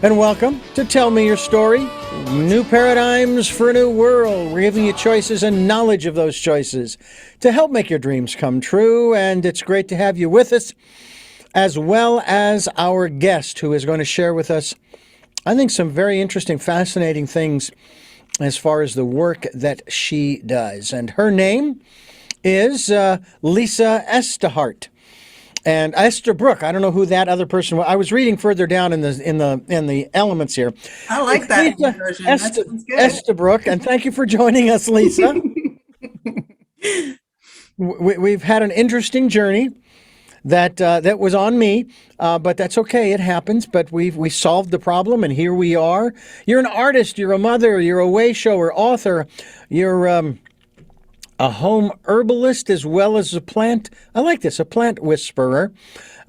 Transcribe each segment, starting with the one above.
And welcome to Tell Me Your Story. New paradigms for a new world. We're giving you choices and knowledge of those choices to help make your dreams come true. And it's great to have you with us, as well as our guest who is going to share with us, I think, some very interesting, fascinating things as far as the work that she does. And her name is Lisa Estehart. And Estabrook, I don't know who that other person was. I was reading further down in the elements here. I It's like that Lisa version. That sounds good. Estabrook, and thank you for joining us, Lisa. We've had an interesting journey that was on me, but that's okay. It happens. But we solved the problem, and here we are. You're an artist. You're a mother. You're a way shower, author. You're a home herbalist as well as a plant. I like this, a plant whisperer.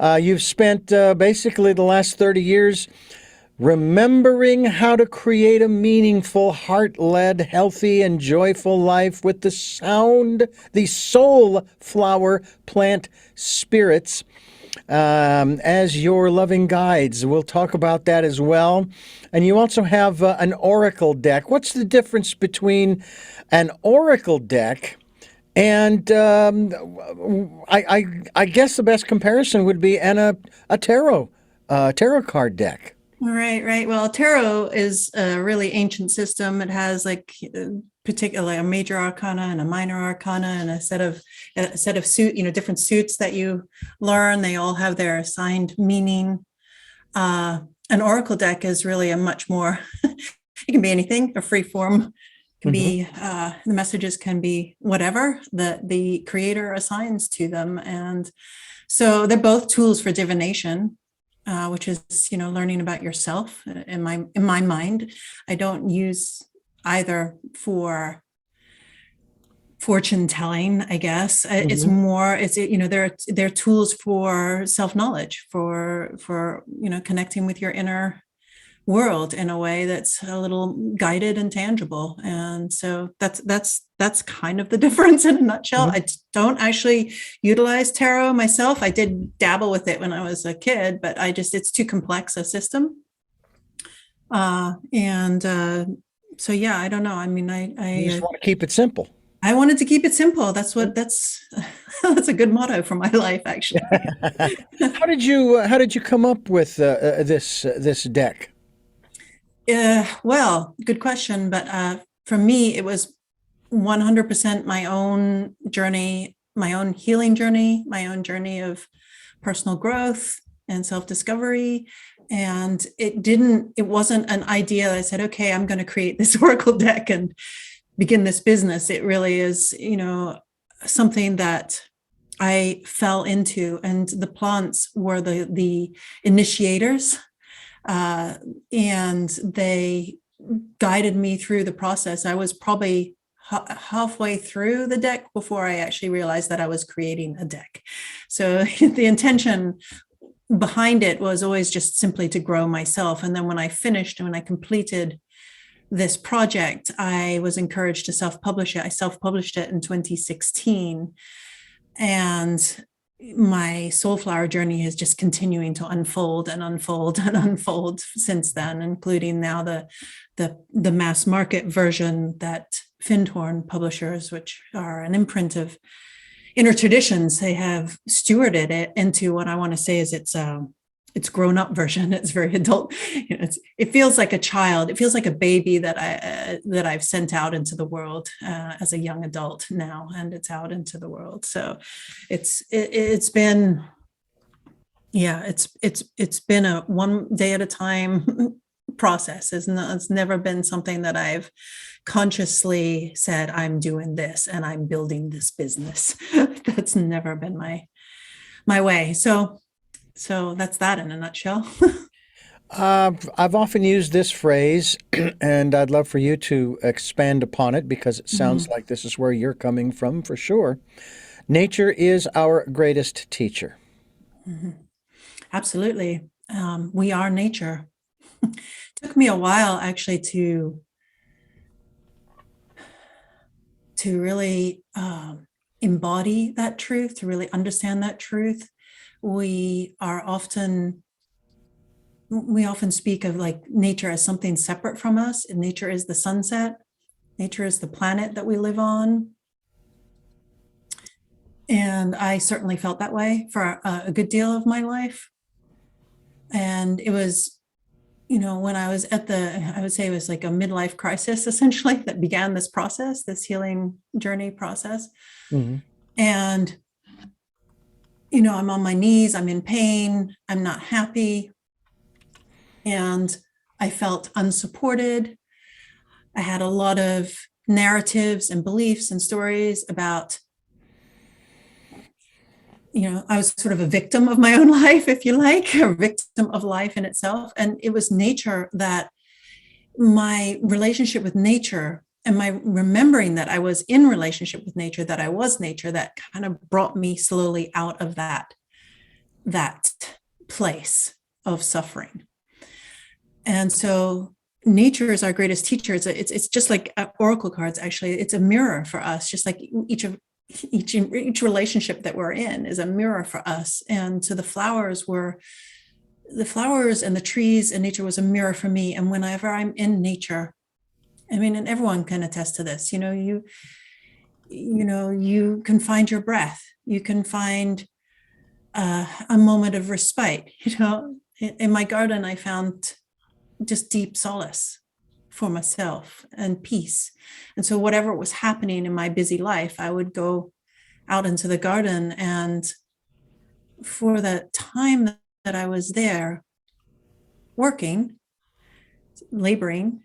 You've spent basically the last 30 years remembering how to create a meaningful, heart-led, healthy, and joyful life with the Soulflower plant spirits as your loving guides. We'll talk about that as well. And you also have an oracle deck. What's the difference between an oracle deck and I guess the best comparison would be a tarot card deck? Right, right. Well, tarot is a really ancient system. It has particularly a major arcana and a minor arcana and a set of different suits that you learn. They all have their assigned meaning. An oracle deck is really a much more, it can be anything, a free form. Can be the messages can be whatever the creator assigns to them, and so they're both tools for divination, which is learning about yourself. In my mind, I don't use either for fortune telling, I guess. It's more, they're tools for self-knowledge, for connecting with your inner world in a way that's a little guided and tangible. And so that's kind of the difference in a nutshell. I don't actually utilize tarot myself. I did dabble with it when I was a kid, but it's too complex a system. So yeah, I don't know. I mean, You just want to keep it simple. I wanted to keep it simple. That's that's a good motto for my life, actually. How did you come up with this deck? Well, good question. But for me, it was 100% my own journey, my own healing journey, my own journey of personal growth and self-discovery. And it wasn't an idea that I said, okay, I'm going to create this oracle deck and begin this business. It really is, something that I fell into, and the plants were the initiators. And they guided me through the process. I was probably halfway through the deck before I actually realized that I was creating a deck. So the intention behind it was always just simply to grow myself. And then when I completed this project, I was encouraged to self-publish it. I self-published it in 2016. And my Soulflower journey is just continuing to unfold and unfold and unfold since then, including now the mass market version that Findhorn Publishers, which are an imprint of inner traditions, they have stewarded it into what I want to say is it's grown-up version. It's very adult. It feels like a child. It feels like a baby that I've sent out into the world as a young adult now, and it's out into the world. So it's been a one day at a time process. It's never been something that I've consciously said, I'm doing this and I'm building this business. That's never been my way. So that's that in a nutshell. I've often used this phrase, and I'd love for you to expand upon it because it sounds like this is where you're coming from for sure. Nature is our greatest teacher. Absolutely. We are nature. Took me a while actually to really embody that truth, to really understand that truth. We are often we often speak of like nature as something separate from us, and nature is the sunset, nature is the planet that we live on. And I certainly felt that way for a good deal of my life. And it was, when I was I would say it was like a midlife crisis, essentially, that began this process, this healing journey process. Mm-hmm. And, I'm on my knees, I'm in pain, I'm not happy. And I felt unsupported. I had a lot of narratives and beliefs and stories about, I was sort of a victim of my own life, if you like, a victim of life in itself. And it was nature that my relationship with nature and my remembering that I was in relationship with nature, that I was nature, that kind of brought me slowly out of that place of suffering. And so nature is our greatest teacher. It's just like oracle cards. Actually, it's a mirror for us, just like each relationship that we're in is a mirror for us. And so the flowers and the trees and nature was a mirror for me. And whenever I'm in nature, I mean, and everyone can attest to this, you can find your breath, you can find a moment of respite. In my garden, I found just deep solace for myself and peace. And so whatever was happening in my busy life, I would go out into the garden. And for the time that I was there working, laboring,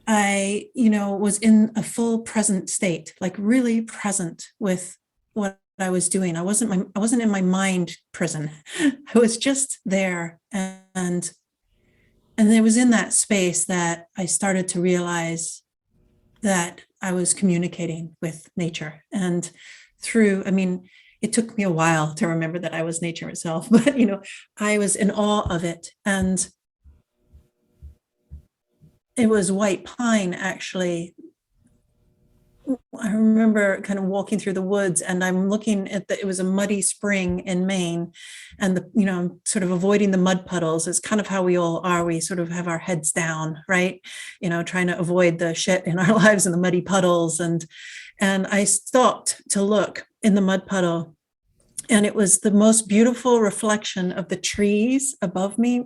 I, was in a full present state, like really present with what I was doing. I wasn't in my mind prison. I was just there. And it was in that space that I started to realize that I was communicating with nature. And it took me a while to remember that I was nature itself, but, I was in awe of it. And it was white pine, actually. I remember kind of walking through the woods, and I'm looking at it was a muddy spring in Maine, and I'm sort of avoiding the mud puddles. It's kind of how we all are. We sort of have our heads down, right? Trying to avoid the shit in our lives and the muddy puddles. And I stopped to look in the mud puddle, and it was the most beautiful reflection of the trees above me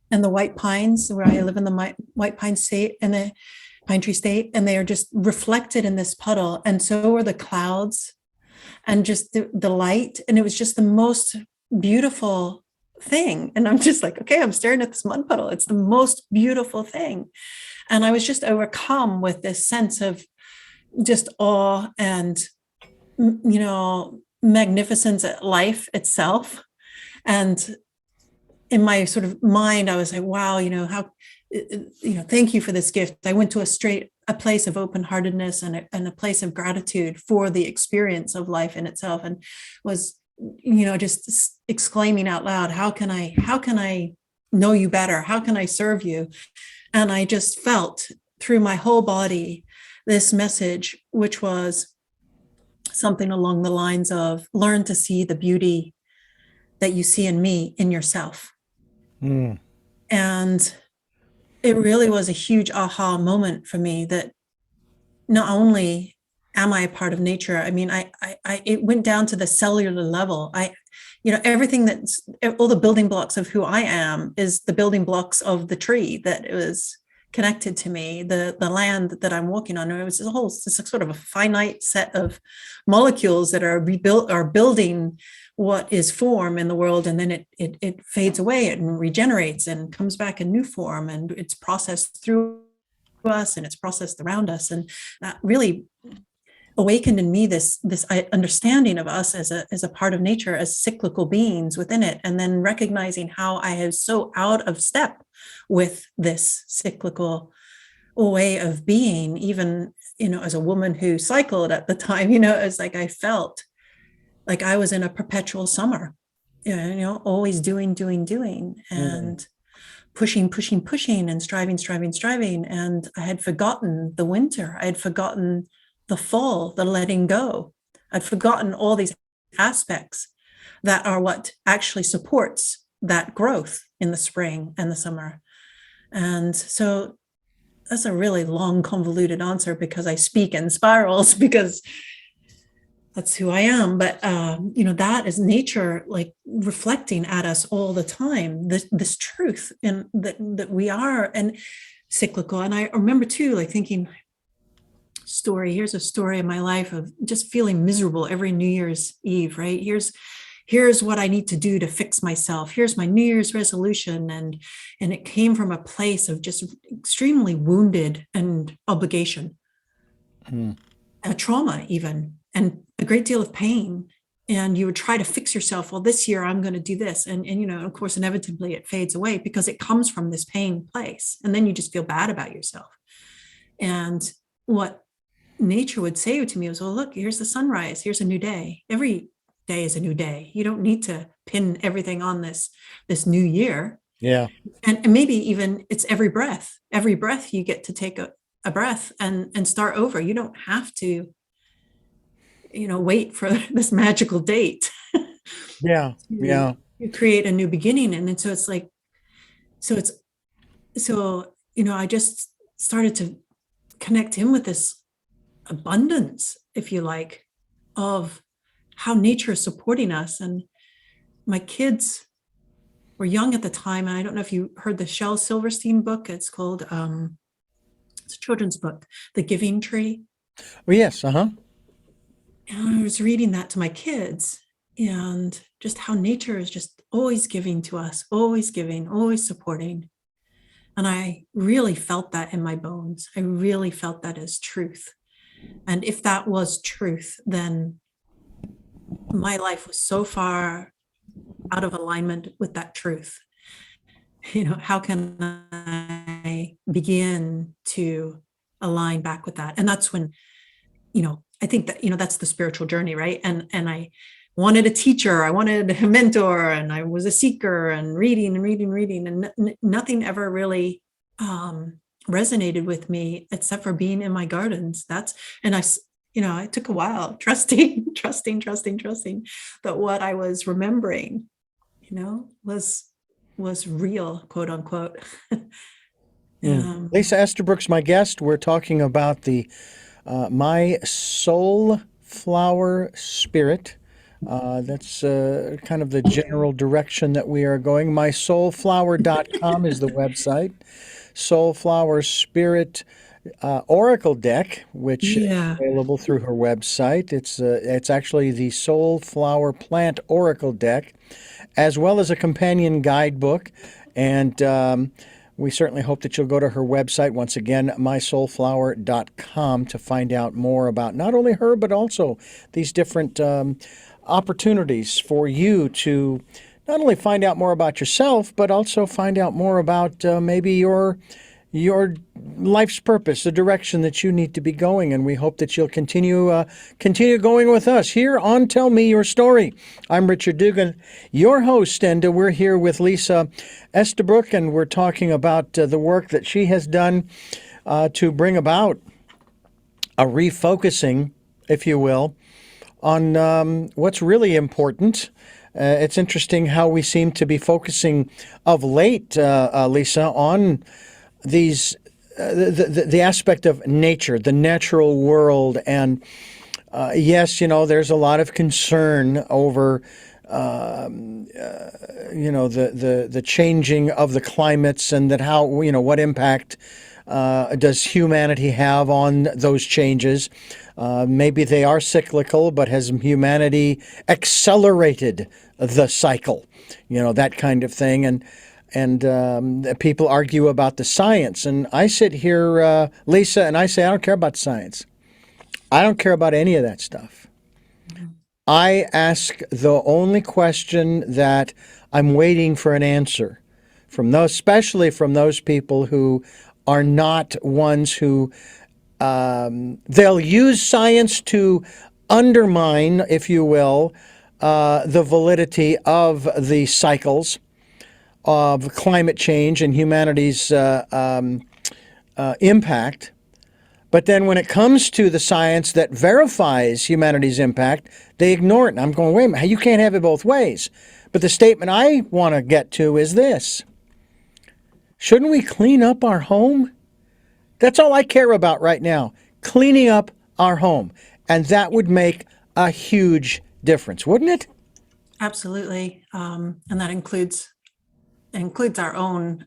and the white pines, where I live in the white pine state, and the pine tree state, and they are just reflected in this puddle. And so are the clouds and just the light. And it was just the most beautiful thing. And I'm just like, okay, I'm staring at this mud puddle. It's the most beautiful thing. And I was just overcome with this sense of just awe and, magnificence at life itself. And in my sort of mind, I was like, wow, how, thank you for this gift. I went to a place of open-heartedness and a place of gratitude for the experience of life in itself, and was, just exclaiming out loud, how can I know you better? How can I serve you? And I just felt through my whole body this message, which was something along the lines of, learn to see the beauty that you see in me, in yourself. Mm. And it really was a huge aha moment for me, that not only am I a part of nature, it went down to the cellular level. Everything all the building blocks of who I am is the building blocks of the tree that was connected to me, the land that I'm walking on. It was it's sort of a finite set of molecules that are building what is form in the world, and then it fades away and regenerates and comes back in new form, and it's processed through us and it's processed around us. And that really awakened in me this understanding of us as a part of nature, as cyclical beings within it, and then recognizing how I was so out of step with this cyclical way of being, even as a woman who cycled at the time. It's like I felt like I was in a perpetual summer, always doing, and pushing, and striving. And I had forgotten the winter. I had forgotten the fall, the letting go. I'd forgotten all these aspects that are what actually supports that growth in the spring and the summer. And so that's a really long, convoluted answer because I speak in spirals because that's who I am. But that is nature, like reflecting at us all the time, this truth and that we are and cyclical. And I remember too, like thinking, here's a story in my life of just feeling miserable every New Year's Eve, right? Here's what I need to do to fix myself. Here's my New Year's resolution. And it came from a place of just extremely wounded and obligation, a trauma even, and a great deal of pain. And you would try to fix yourself. Well, this year I'm going to do this. And of course, inevitably it fades away because it comes from this pain place. And then you just feel bad about yourself. And what nature would say to me was, oh, look, here's the sunrise. Here's a new day. Every day is a new day. You don't need to pin everything on this new year. Yeah. And maybe even it's every breath you get to take a breath and start over. You don't have to, wait for this magical date. Yeah. Yeah. You create a new beginning. And then so it's like, I just started to connect in with this abundance, if you like, of how nature is supporting us. And my kids were young at the time. And I don't know if you heard the Shel Silverstein book. It's called, it's a children's book, The Giving Tree. Oh, yes. Uh-huh. And I was reading that to my kids and just how nature is just always giving to us, always giving, always supporting. And I really felt that in my bones. I really felt that as truth. And if that was truth, then my life was so far out of alignment with that truth. How can I begin to align back with that? And that's when, I think that, that's the spiritual journey, right? And I wanted a teacher, I wanted a mentor, and I was a seeker and reading, and nothing ever really resonated with me except for being in my gardens. It took a while, trusting that what I was remembering, was real, quote unquote. Lisa Estabrook's my guest. We're talking about the My Soulflower Spirit. That's kind of the general direction that we are going. MySoulflower.com is the website. Soulflower Spirit Oracle deck, which is available through her website. It's actually the Soulflower Plant Oracle deck, as well as a companion guidebook. And we certainly hope that you'll go to her website, once again, mysoulflower.com, to find out more about not only her, but also these different opportunities for you to not only find out more about yourself, but also find out more about maybe your life's purpose, the direction that you need to be going. And we hope that you'll continue going with us here on Tell Me Your Story. I'm Richard Dugan, your host, and we're here with Lisa Estabrook, and we're talking about the work that she has done to bring about a refocusing, if you will, on what's really important. It's interesting how we seem to be focusing of late, Lisa, on these the aspect of nature, the natural world, and yes, there's a lot of concern over the changing of the climates, and that how what impact does humanity have on those changes. Maybe they are cyclical, but has humanity accelerated the cycle? That kind of thing. And people argue about the science. And I sit here, Lisa, and I say, I don't care about science. I don't care about any of that stuff. I ask the only question that I'm waiting for an answer from those, especially from those people who are not ones who they'll use science to undermine, if you will, the validity of the cycles of climate change and humanity's impact. But then when it comes to the science that verifies humanity's impact, they ignore it. And I'm going, wait a minute, you can't have it both ways. But the statement I want to get to is this: shouldn't we clean up our home? That's all I care about right now, cleaning up our home. And that would make a huge difference, wouldn't it? Absolutely. And that includes our own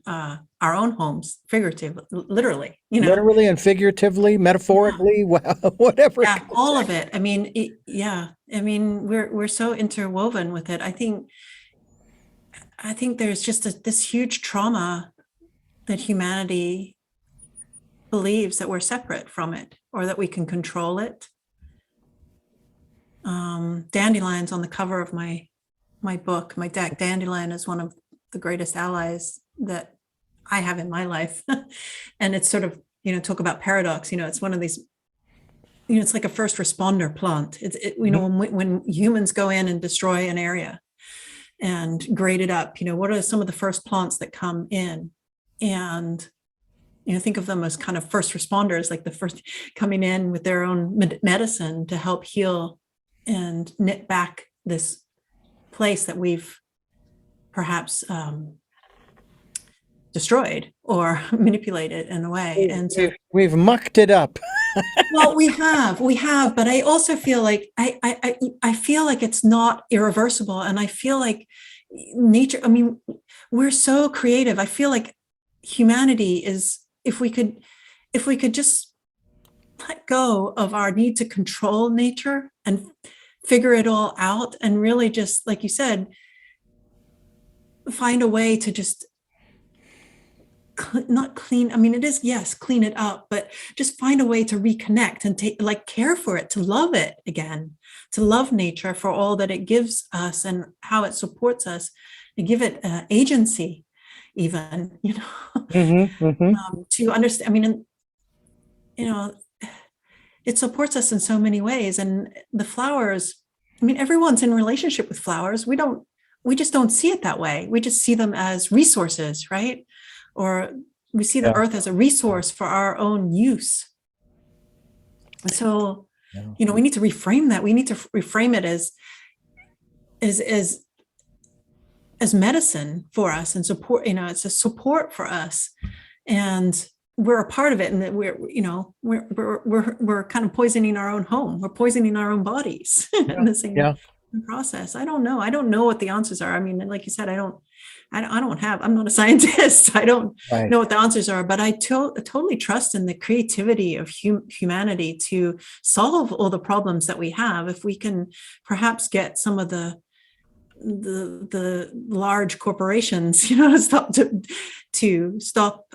homes, figuratively, literally, Literally and figuratively, metaphorically, whatever it Yeah, could all take. of it. I mean, yeah. I mean, we're so interwoven with it. I think there's just this huge trauma that humanity believes that we're separate from it or that we can control it. Dandelions on the cover of my book, my deck. Dandelion is one of the greatest allies that I have in my life. And it's sort of, talk about paradox, it's one of these, it's like a first responder plant. When humans go in and destroy an area and grade it up, what are some of the first plants that come in? And think of them as kind of first responders, like the first coming in with their own medicine to help heal and knit back this place that we've perhaps destroyed or manipulated in a way. And so We've mucked it up. well, we have, but I also feel like I feel like it's not irreversible, and I feel like nature. I mean, we're so creative. I feel like humanity is, if we could just let go of our need to control nature and figure it all out, and really just, like you said, find a way to just not clean. I mean, it is, yes, clean it up, but just find a way to reconnect and care for it, to love it again, to love nature for all that it gives us and how it supports us, and give it agency, even, Mm-hmm, mm-hmm. to understand. I mean, it supports us in so many ways. And the flowers, I mean, everyone's in relationship with flowers. We just don't see it that way. We just see them as resources, right? Or we see the earth as a resource for our own use. And so, we need to reframe that. We need to reframe it as medicine for us and support. It's a support for us, and we're a part of it. And that we're kind of poisoning our own home. We're poisoning our own bodies in the same process. I don't know what the answers are. I mean, like you said, I'm not a scientist. I don't know what the answers are, but I totally trust in the creativity of humanity to solve all the problems that we have. If we can perhaps get some of the large corporations, to stop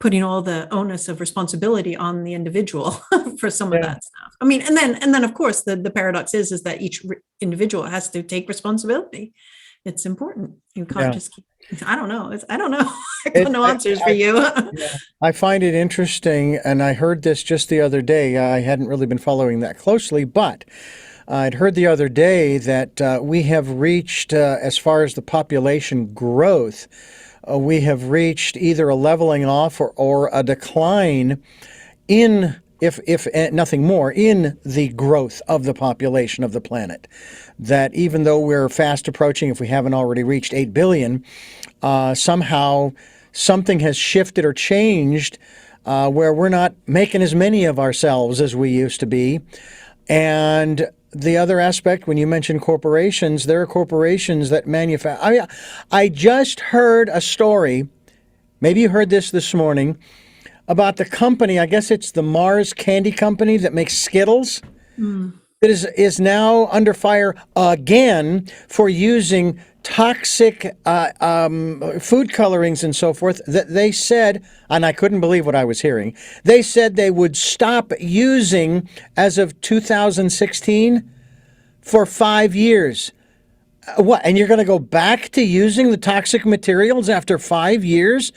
putting all the onus of responsibility on the individual for some of that stuff. I mean, and then of course the paradox is that each individual has to take responsibility. It's important. You can't just keep, I don't know. I got no answers for you. I find it interesting, and I heard this just the other day. I hadn't really been following that closely, but I'd heard the other day that we have reached, as far as the population growth, we have reached either a leveling off or a decline in, if nothing more, in the growth of the population of the planet. That even though we're fast approaching, if we haven't already reached 8 billion, somehow something has shifted or changed where we're not making as many of ourselves as we used to be. And the other aspect, when you mention corporations, there are corporations that manufacture. I just heard a story, maybe you heard this morning, about the company, I guess it's the Mars Candy Company that makes Skittles, that is now under fire again for using toxic food colorings and so forth, that they said, and I couldn't believe what I was hearing, they said they would stop using as of 2016 for 5 years. What, and you're going to go back to using the toxic materials after 5 years?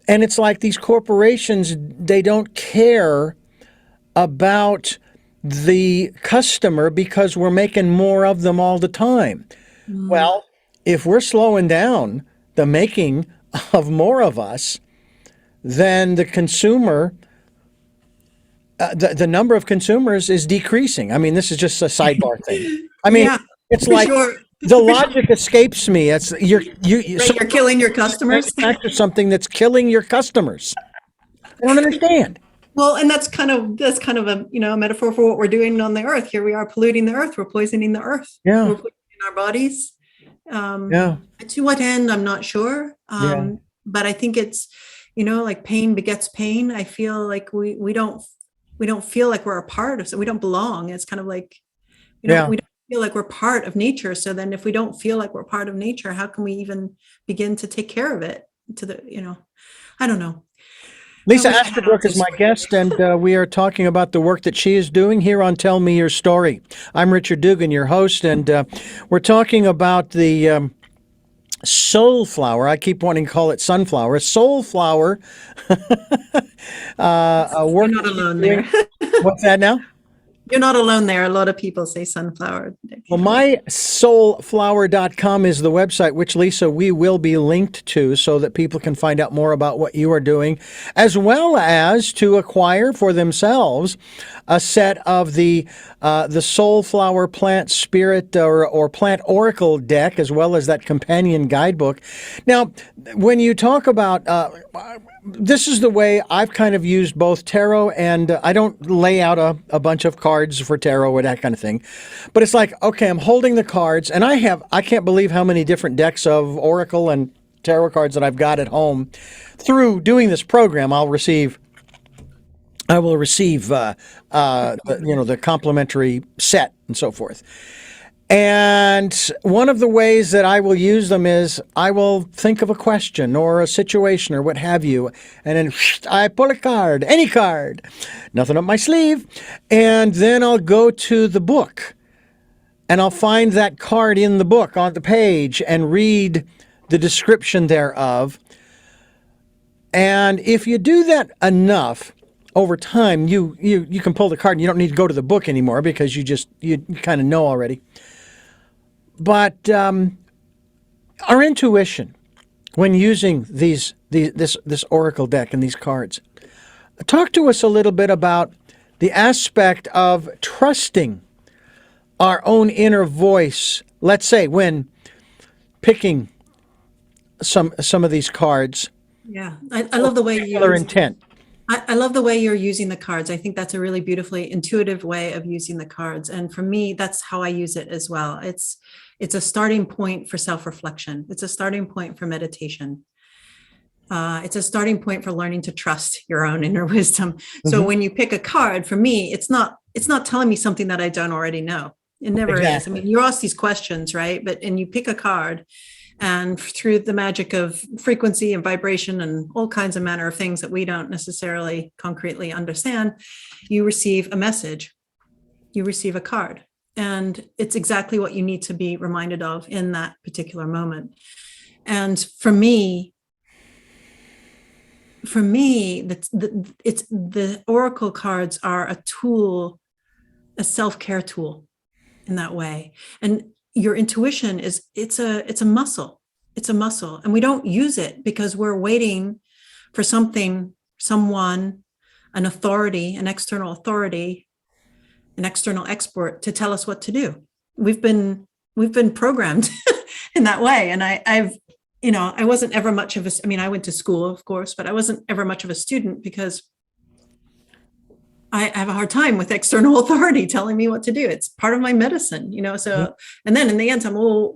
And it's like these corporations, they don't care about the customer because we're making more of them all the time. Well, if we're slowing down the making of more of us, then the consumer, the number of consumers is decreasing. I mean, this is just a sidebar thing. I mean, Yeah, it's for like sure. The logic escapes me. It's Right, so you're killing your customers. manufacture something that's killing your customers. I don't understand. Well, and that's kind of a a metaphor for what we're doing on the earth. Here we are polluting the earth. We're poisoning the earth. Yeah, We're poisoning our bodies. yeah, To what end, I'm not sure. yeah, But I think it's, like pain begets pain. I feel like we don't feel like we're a part of, so we don't belong. It's kind of like, yeah. we don't feel like we're part of nature. So then if we don't feel like we're part of nature, how can we even begin to take care of it I don't know. I Lisa wish I had Estabrook is answers my for you. guest, and we are talking about the work that she is doing here on Tell Me Your Story. I'm Richard Dugan, your host, and we're talking about the Soulflower. I keep wanting to call it sunflower. Soulflower You're work not that she's alone doing. there. What's that now? You're not alone there. A lot of people say sunflower. Well, mysoulflower.com is the website, which, Lisa, we will be linked to so that people can find out more about what you are doing, as well as to acquire for themselves a set of the Soulflower Plant Spirit or Plant Oracle deck, as well as that companion guidebook. Now, when you talk about this is the way I've kind of used both tarot and I don't lay out a bunch of cards for tarot or that kind of thing. But it's like, okay, I'm holding the cards and I can't believe how many different decks of Oracle and tarot cards that I've got at home. Through doing this program, I will receive, the complimentary set and so forth. And one of the ways that I will use them is I will think of a question or a situation or what have you, and then I pull a card, any card, nothing up my sleeve, and then I'll go to the book and I'll find that card in the book on the page and read the description thereof. And if you do that enough over time, you can pull the card and you don't need to go to the book anymore because you kind of know already. But our intuition, when using this oracle deck and these cards, talk to us a little bit about the aspect of trusting our own inner voice. Let's say when picking some of these cards, Yeah, I love the way you particular use. intent. I love the way you're using the cards. I think that's a really beautifully intuitive way of using the cards. And for me, that's how I use it as well. It's a starting point for self-reflection. It's a starting point for meditation. It's a starting point for learning to trust your own inner wisdom. So Mhm. when you pick a card, for me, it's not telling me something that I don't already know. It never is. I Exactly. mean, you're asked these questions, right? And you pick a card, and through the magic of frequency and vibration and all kinds of manner of things that we don't necessarily concretely understand, you receive a message, you receive a card. And it's exactly what you need to be reminded of in that particular moment. And for me, it's the oracle cards are a tool, a self-care tool in that way. And your intuition it's a muscle. It's a muscle. And we don't use it because we're waiting for something, someone, an authority, an external authority, an external expert to tell us what to do. We've been programmed in that way. And I wasn't ever much of I went to school, of course, but I wasn't ever much of a student because I have a hard time with external authority telling me what to do. It's part of my medicine. So, and then in the end, I'm, well,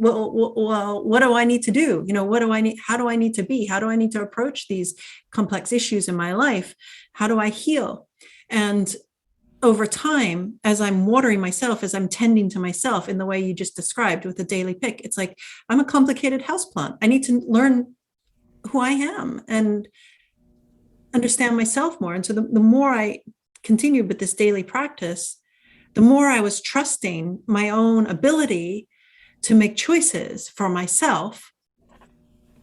what do I need to do? What do I need? How do I need to be? How do I need to approach these complex issues in my life? How do I heal? And over time, as I'm watering myself, as I'm tending to myself in the way you just described with the daily pick, it's like I'm a complicated houseplant. I need to learn who I am and understand myself more. And so the more I continued with this daily practice, the more I was trusting my own ability to make choices for myself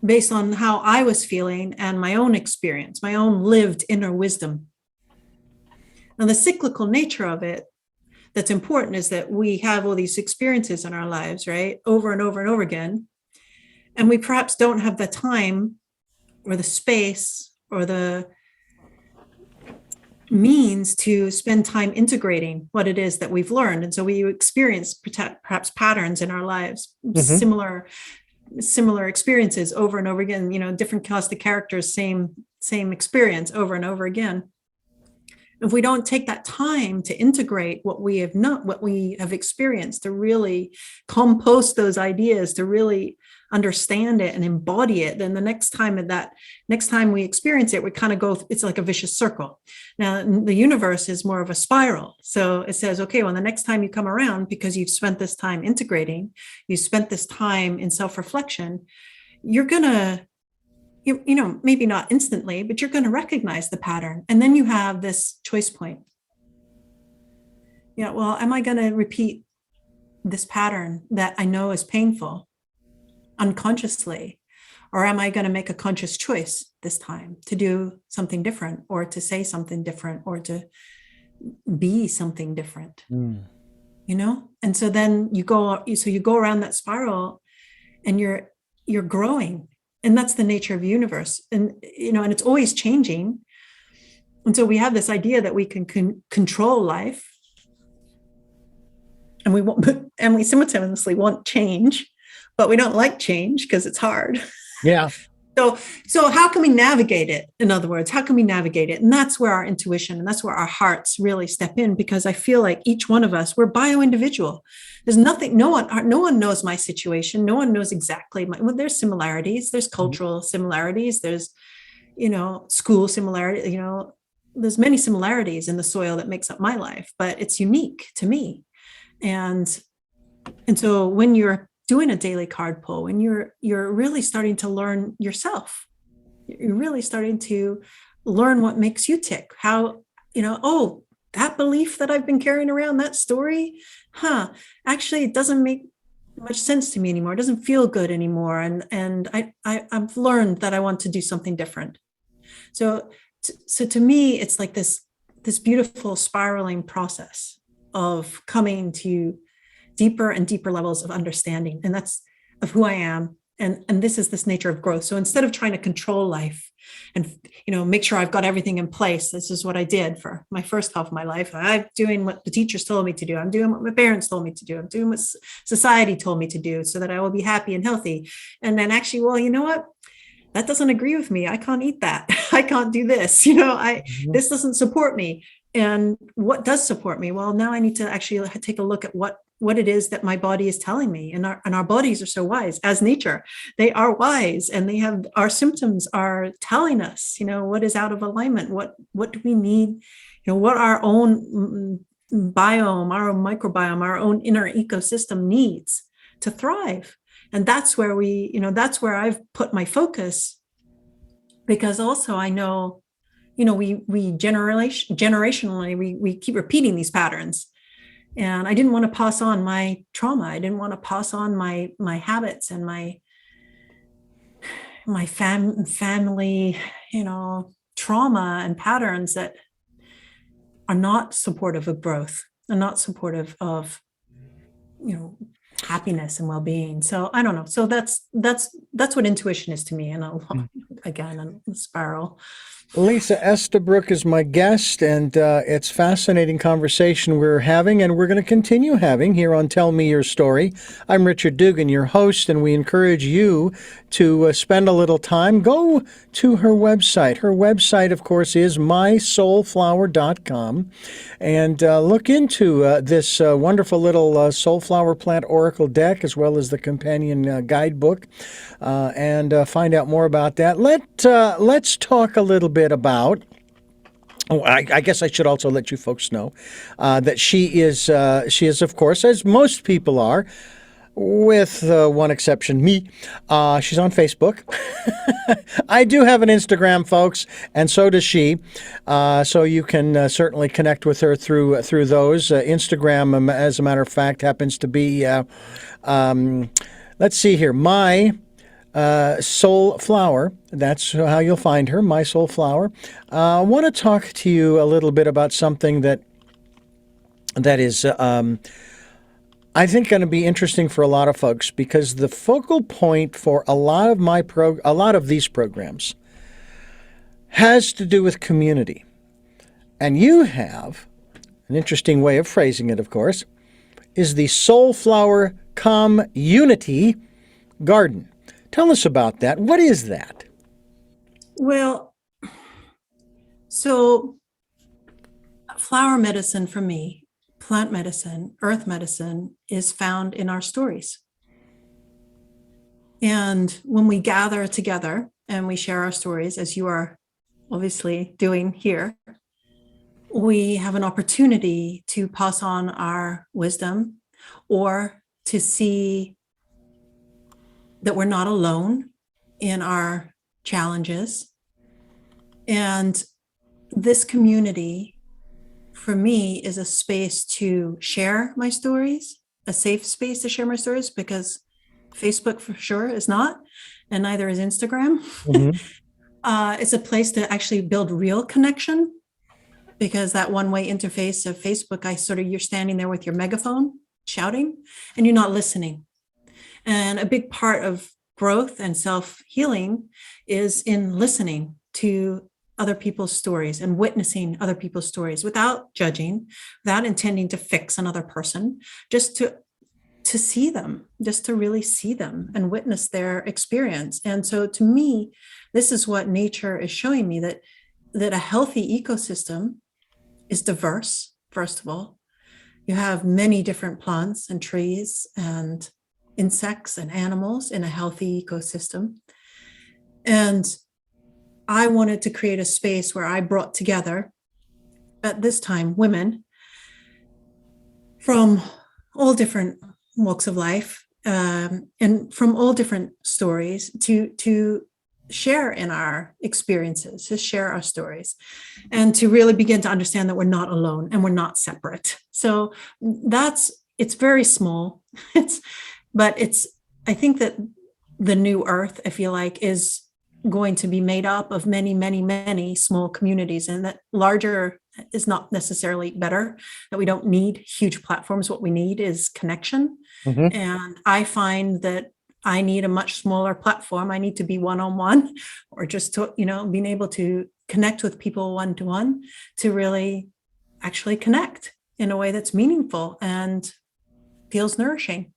based on how I was feeling and my own experience, my own lived inner wisdom. Now, the cyclical nature of it that's important is that we have all these experiences in our lives, right? Over and over and over again. And we perhaps don't have the time or the space or the means to spend time integrating what it is that we've learned. And so we experience perhaps patterns in our lives, Mm-hmm. similar experiences over and over again, different cast of characters, same experience over and over again. If we don't take that time to integrate what we have experienced, to really compost those ideas, to really understand it and embody it, then the next time we experience it, we kind of go, it's like a vicious circle. Now, the universe is more of a spiral. So it says, okay, well, the next time you come around, because you've spent this time integrating, you spent this time in self-reflection, you're going to, maybe not instantly, but you're going to recognize the pattern. And then you have this choice point. Yeah, well, am I going to repeat this pattern that I know is painful unconsciously? Or am I going to make a conscious choice this time to do something different, or to say something different, or to be something different? And so then you go around that spiral, and you're growing. And that's the nature of the universe. And, and it's always changing. And so we have this idea that we can control life. And we simultaneously want change, but we don't like change because it's hard. Yeah. So how can we navigate it? In other words, how can we navigate it? And that's where our intuition and that's where our hearts really step in, because I feel like each one of us, we're bio-individual. There's nothing, no one knows my situation. No one knows exactly there's similarities, there's cultural similarities, there's, school similarity, there's many similarities in the soil that makes up my life, but it's unique to me. And so when you're doing a daily card pull, when you're really starting to learn yourself, you're really starting to learn what makes you tick, how, oh, that belief that I've been carrying around, that story, actually it doesn't make much sense to me anymore. It doesn't feel good anymore. And I've learned that I want to do something different. So to me, it's like this beautiful spiraling process of coming to deeper and deeper levels of understanding. And that's of who I am. And this is this nature of growth. So instead of trying to control life and, make sure I've got everything in place, this is what I did for my first half of my life. I'm doing what the teachers told me to do. I'm doing what my parents told me to do. I'm doing what society told me to do so that I will be happy and healthy. And then actually, well, you know what? That doesn't agree with me. I can't eat that. I can't do this. This doesn't support me. And what does support me? Well, now I need to actually take a look at what it is that my body is telling me. And our bodies are so wise as nature. They are wise, and our symptoms are telling us, what is out of alignment, what do we need, what our own biome, our own microbiome, our own inner ecosystem needs to thrive. And that's where that's where I've put my focus, because also I know, we generationally, we keep repeating these patterns. And I didn't want to pass on my trauma. I didn't want to pass on my habits and my family, trauma and patterns that are not supportive of growth and not supportive of, happiness and well-being. So I don't know. So that's what intuition is to me. And again, a spiral. Lisa Estabrook is my guest, and it's fascinating conversation we're having, and we're going to continue having here on Tell Me Your Story. I'm Richard Dugan, your host, and we encourage you to spend a little time. Go to her website. Her website, of course, is mysoulflower.com, and look into this wonderful little Soulflower plant oracle deck, as well as the companion guidebook, and find out more about that. Let's talk a little bit about. Oh, I guess I should also let you folks know that she is, of course, as most people are, with one exception, me. She's on Facebook. I do have an Instagram, folks, and so does she. So you can certainly connect with her through those. Instagram, as a matter of fact, happens to be, let's see here, my Soulflower. That's how you'll find her, my Soulflower. I want to talk to you a little bit about something that is, I think, going to be interesting for a lot of folks, because the focal point for a lot of these programs has to do with community. And you have an interesting way of phrasing it, of course, is the Soulflower CommUNITY Garden. Tell us about that. What is that? Well, so flower medicine for me, plant medicine, earth medicine is found in our stories. And when we gather together and we share our stories, as you are obviously doing here, we have an opportunity to pass on our wisdom or to see that we're not alone in our challenges. And this community, for me, is a space to share my stories, a safe space to share my stories, because Facebook for sure is not, and neither is Instagram. It's a place to actually build real connection, because that one-way interface of Facebook, you're standing there with your megaphone shouting and you're not listening. And a big part of growth and self-healing is in listening to other people's stories and witnessing other people's stories without judging, without intending to fix another person, just to see them, just to really see them and witness their experience. And so to me, this is what nature is showing me, that a healthy ecosystem is diverse. First of all, you have many different plants and trees and insects and animals in a healthy ecosystem. And I wanted to create a space where I brought together, at this time, women from all different walks of life, and from all different stories to share in our experiences, to share our stories, and to really begin to understand that we're not alone and we're not separate. So it's very small. I think that the new earth, I feel like, is going to be made up of many, many, many small communities, and that larger is not necessarily better, that we don't need huge platforms. What we need is connection. And I find that I need a much smaller platform. I need to be one-on-one, or just to, being able to connect with people one-to-one to really actually connect in a way that's meaningful and feels nourishing.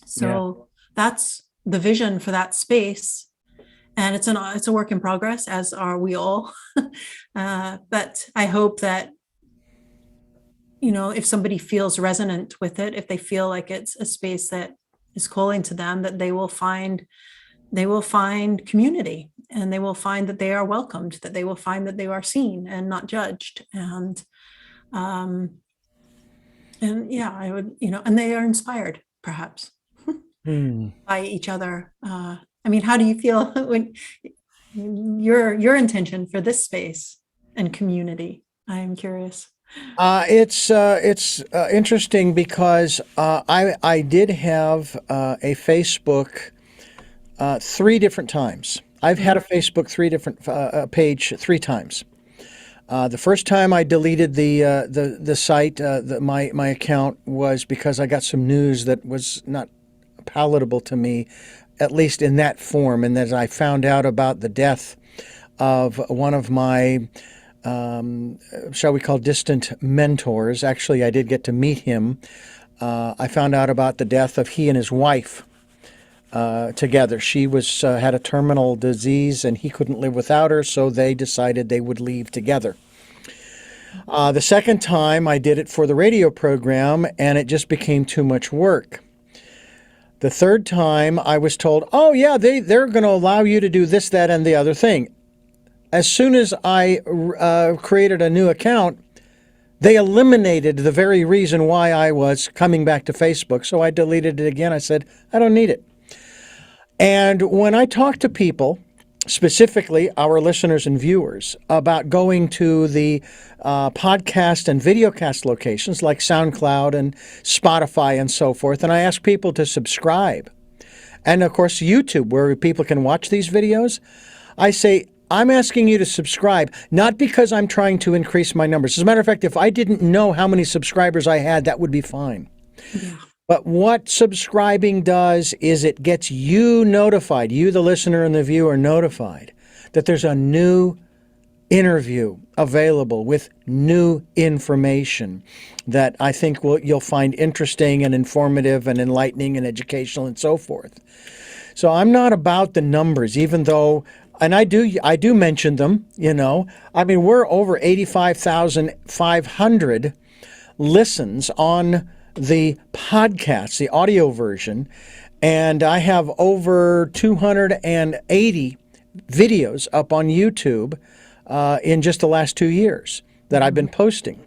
So that's the vision for that space. And it's a work in progress, as are we all. But I hope that, if somebody feels resonant with it, if they feel like it's a space that is calling to them, that they will find community, and they will find that they are welcomed, that they will find that they are seen and not judged. And I would, and they are inspired perhaps by each other. How do you feel when your intention for this space and community? I'm curious. It's interesting because I did have a Facebook 3 different times. I've had a Facebook page 3 times. The first time I deleted the site, my account, was because I got some news that was not palatable to me, at least in that form, and as I found out about the death of one of my, shall we call, distant mentors. Actually, I did get to meet him. I found out about the death of he and his wife together. She had a terminal disease, and he couldn't live without her, so they decided they would leave together. The second time, I did it for the radio program, and it just became too much work. The third time, I was told, oh, yeah, they're going to allow you to do this, that, and the other thing. As soon as I created a new account, they eliminated the very reason why I was coming back to Facebook. So I deleted it again. I said, I don't need it. And when I talk to people, specifically our listeners and viewers, about going to the podcast and videocast locations like SoundCloud and Spotify and so forth, and I ask people to subscribe, and of course YouTube, where people can watch these videos, I say, I'm asking you to subscribe, not because I'm trying to increase my numbers. As a matter of fact, if I didn't know how many subscribers I had, that would be fine. Yeah. But what subscribing does is it gets you notified, you, the listener and the viewer, notified that there's a new interview available with new information that I think you'll find interesting and informative and enlightening and educational and so forth. So I'm not about the numbers, even though, and I do mention them, I mean, we're over 85,500 listens on the podcast, the audio version, and I have over 280 videos up on YouTube in just the last 2 years that I've been posting.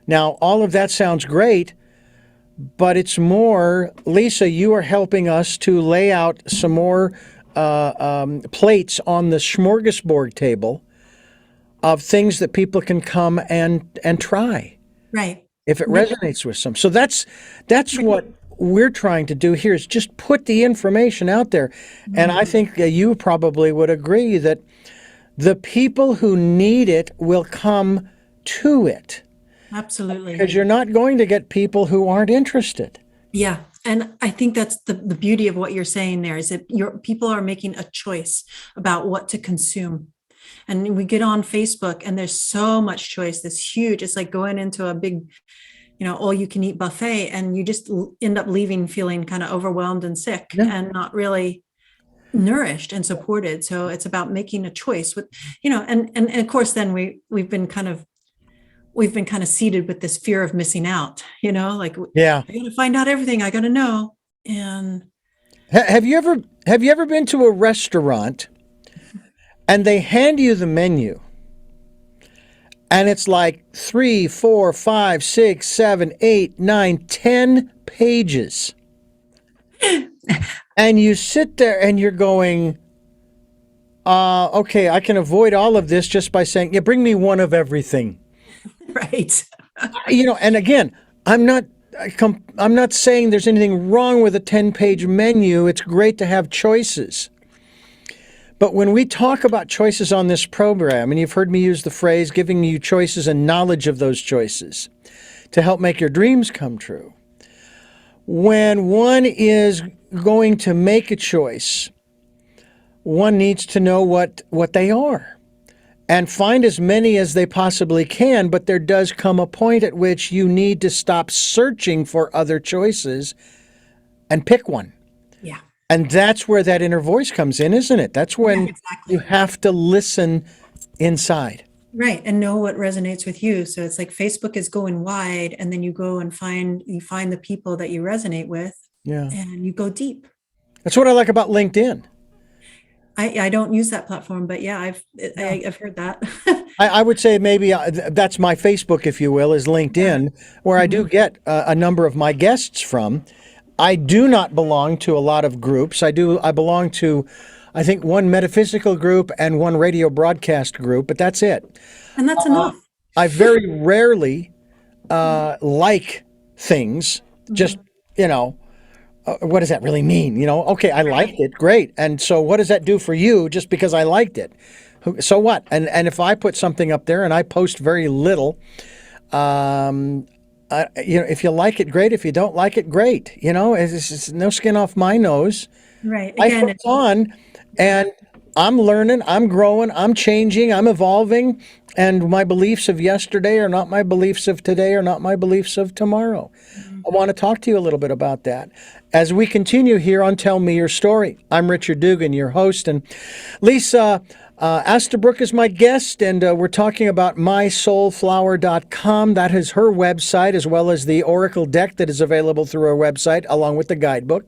Now, all of that sounds great, but it's more, Lisa, you are helping us to lay out some more plates on the smorgasbord table of things that people can come and try. Right. If it resonates with some. So that's what we're trying to do here, is just put the information out there. And I think you probably would agree that the people who need it will come to it. Absolutely. Because you're not going to get people who aren't interested. Yeah. And I think that's the beauty of what you're saying there, is that people are making a choice about what to consume. And we get on Facebook and there's so much choice. That's huge. It's like going into a big, all you can eat buffet, and you just end up leaving feeling kind of overwhelmed and sick and not really nourished and supported. So it's about making a choice with, and of course, then we've been kind of seated with this fear of missing out, like, I got to find out everything, I got to know. And have you ever been to a restaurant and they hand you the menu and it's like 3, 4, 5, 6, 7, 8, 9, 10 pages, and you sit there and you're going, okay, I can avoid all of this just by saying, bring me one of everything. right. And again, I'm not saying there's anything wrong with a 10-page menu. It's great to have choices. But when we talk about choices on this program, and you've heard me use the phrase giving you choices and knowledge of those choices to help make your dreams come true, when one is going to make a choice, one needs to know what they are and find as many as they possibly can. But there does come a point at which you need to stop searching for other choices and pick one. Yeah. And that's where that inner voice comes in, isn't it? That's when you have to listen inside. Right. And know what resonates with you. So it's like Facebook is going wide, and then you go and find the people that you resonate with. Yeah. And you go deep. That's what I like about LinkedIn. I don't use that platform, but I've heard that. I would say maybe that's my Facebook, if you will, is LinkedIn, where I do get a number of my guests from. I do not belong to a lot of groups. I belong to, I think, one metaphysical group and one radio broadcast group, but that's it. And that's enough. I very rarely like things. Just, what does that really mean? Okay, I liked it, great. And so what does that do for you just because I liked it? So what? And if I put something up there and I post very little, if you like it, great. If you don't like it, great. It's no skin off my nose. Right. Again, it's on, and I'm learning, I'm growing, I'm changing, I'm evolving, and my beliefs of yesterday are not my beliefs of today, are not my beliefs of tomorrow. I want to talk to you a little bit about that as we continue here on Tell Me Your Story. I'm Richard Dugan, your host, and Lisa Estabrook is my guest, and we're talking about mysoulflower.com. That is her website, as well as the Oracle deck that is available through her website, along with the guidebook.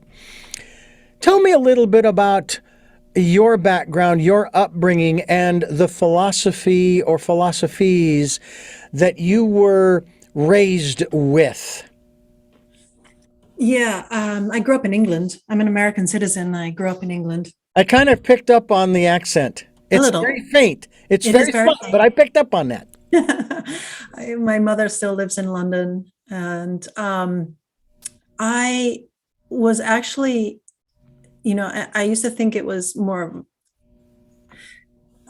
Tell me a little bit about your background, your upbringing, and the philosophy or philosophies that you were raised with. Yeah, I grew up in England. I'm an American citizen. I grew up in England. I kind of picked up on the accent. It's very faint. It's very faint, but I picked up on that. My mother still lives in London, and I was actually, I used to think it was more of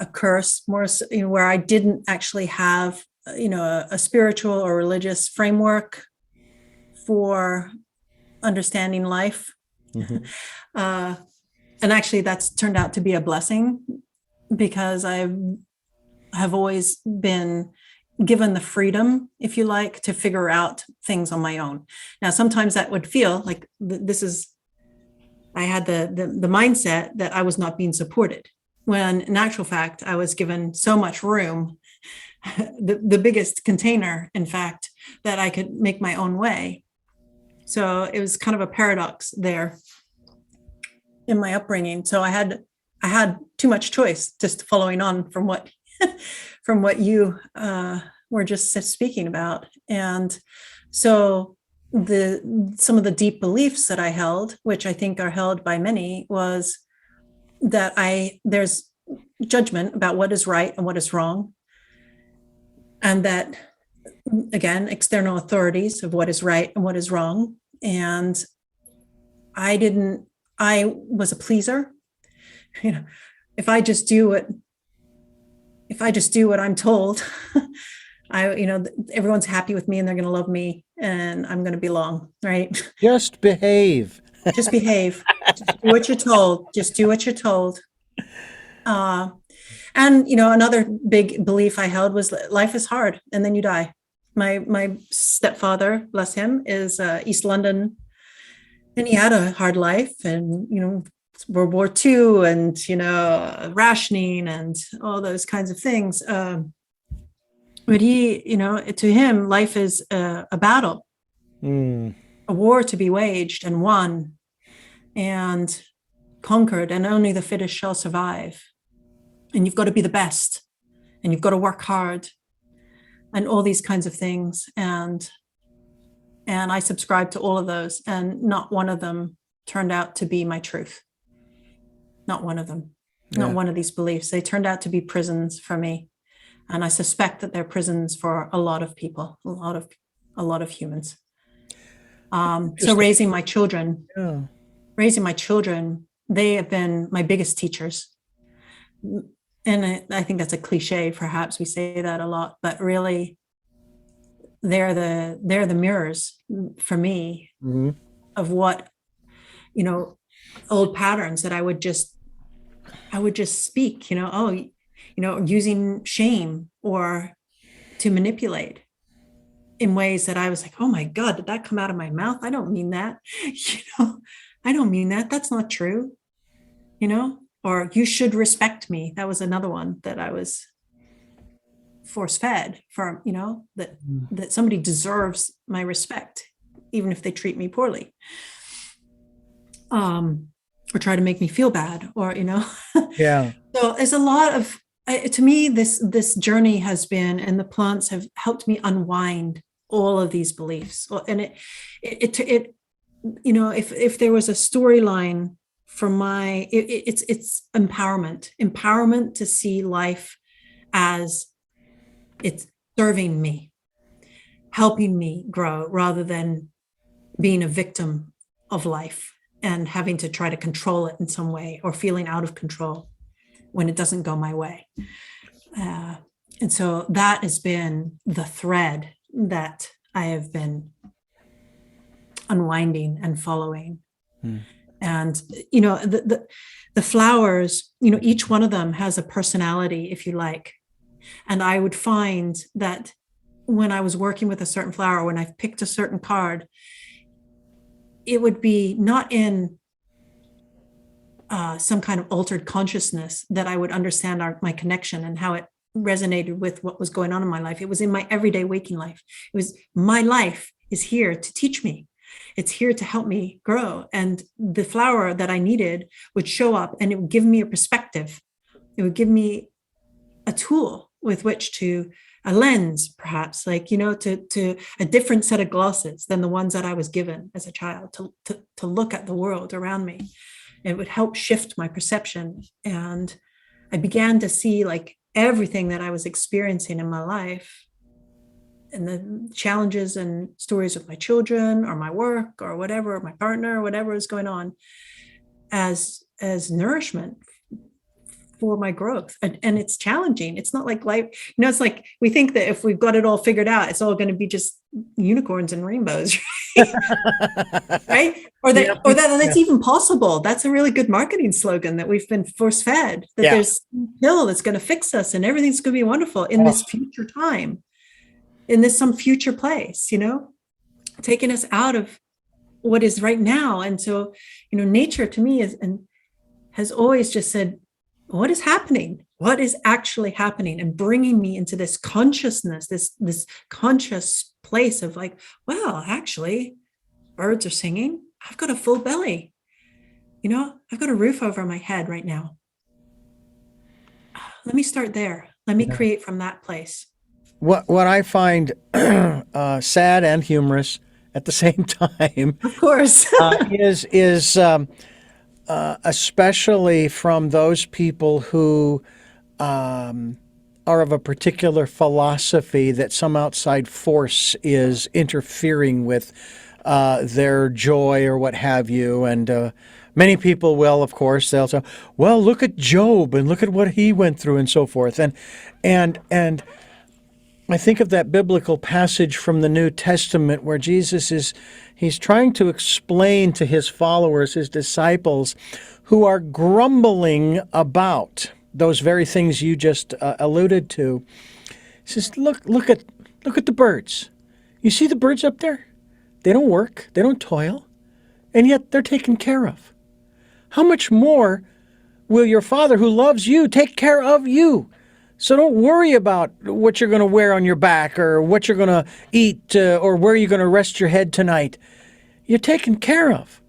a curse, where I didn't actually have, a spiritual or religious framework for understanding life. Mm-hmm. And actually that's turned out to be a blessing, because I've have always been given the freedom, if you like, to figure out things on my own. Now, sometimes that would feel like I had the mindset that I was not being supported, when in actual fact, I was given so much room, the biggest container, in fact, that I could make my own way. So it was kind of a paradox there in my upbringing. So I had too much choice, just following on from what from what you were just speaking about. And so some of the deep beliefs that I held, which I think are held by many, was that there's judgment about what is right and what is wrong. And that, again, external authorities of what is right and what is wrong. And I was a pleaser. You know, if I just do what I'm told, everyone's happy with me and they're going to love me and I'm going to belong, right? Just behave. Just behave. Just do what you're told. Just do what you're told. And another big belief I held was that life is hard and then you die. My stepfather, bless him, is East London, and he had a hard life, and World War II, and rationing and all those kinds of things. But to him, life is a battle, a war to be waged and won and conquered, and only the fittest shall survive. And you've got to be the best, and you've got to work hard, and all these kinds of things. And I subscribed to all of those, and not one of them turned out to be my truth. Not one of them. Yeah. Not one of these beliefs. They turned out to be prisons for me. And I suspect that they're prisons for a lot of people, a lot of humans. So raising my children, they have been my biggest teachers. And I think that's a cliche, perhaps we say that a lot, but really they're the mirrors for me, mm-hmm. of what, old patterns that I would just speak, using shame or to manipulate in ways that I was like, oh my God, did that come out of my mouth? I don't mean that. I don't mean that. That's not true. Or you should respect me. That was another one that I was force fed from, that somebody deserves my respect, even if they treat me poorly. Or try to make me feel bad, or, Yeah. So there's a lot of, to me, this journey has been, and the plants have helped me unwind all of these beliefs. And it if there was a storyline for it's empowerment to see life as it's serving me, helping me grow, rather than being a victim of life and having to try to control it in some way, or feeling out of control when it doesn't go my way. And so that has been the thread that I have been unwinding and following. And, the flowers, each one of them has a personality, if you like. And I would find that when I was working with a certain flower, when I've picked a certain card, it would be not in some kind of altered consciousness that I would understand my connection and how it resonated with what was going on in my life. It was in my everyday waking life. It was, my life is here to teach me. It's here to help me grow. And the flower that I needed would show up, and it would give me a perspective. It would give me a tool with which to, a lens, perhaps, to a different set of glasses than the ones that I was given as a child to look at the world around me. It would help shift my perception. And I began to see everything that I was experiencing in my life, and the challenges and stories with my children or my work or whatever, or my partner, or whatever is going on, as nourishment for my growth. And it's challenging. It's not like life, it's like we think that if we've got it all figured out, it's all going to be just unicorns and rainbows. Right? Or Yeah. that's even possible. That's a really good marketing slogan that we've been force fed, that Yeah. there's a pill that's going to fix us and everything's going to be wonderful in this future time, in this some future place, taking us out of what is right now. And so, nature to me has always just said, what is happening? What is actually happening? And bringing me into this consciousness, this conscious place of like, well, actually, birds are singing. I've got a full belly. I've got a roof over my head right now. Let me start there. Let me create from that place. What I find sad and humorous at the same time Of course. is especially from those people who are of a particular philosophy that some outside force is interfering with their joy or what have you. And many people will, of course, they'll say, well, look at Job and look at what he went through and so forth. And I think of that biblical passage from the New Testament where he's trying to explain to his followers, his disciples, who are grumbling about those very things you just alluded to. He says, look at the birds. You see the birds up there? They don't work, they don't toil, and yet they're taken care of. How much more will your Father who loves you take care of you? So don't worry about what you're going to wear on your back or what you're going to eat or where you're going to rest your head tonight. You're taken care of.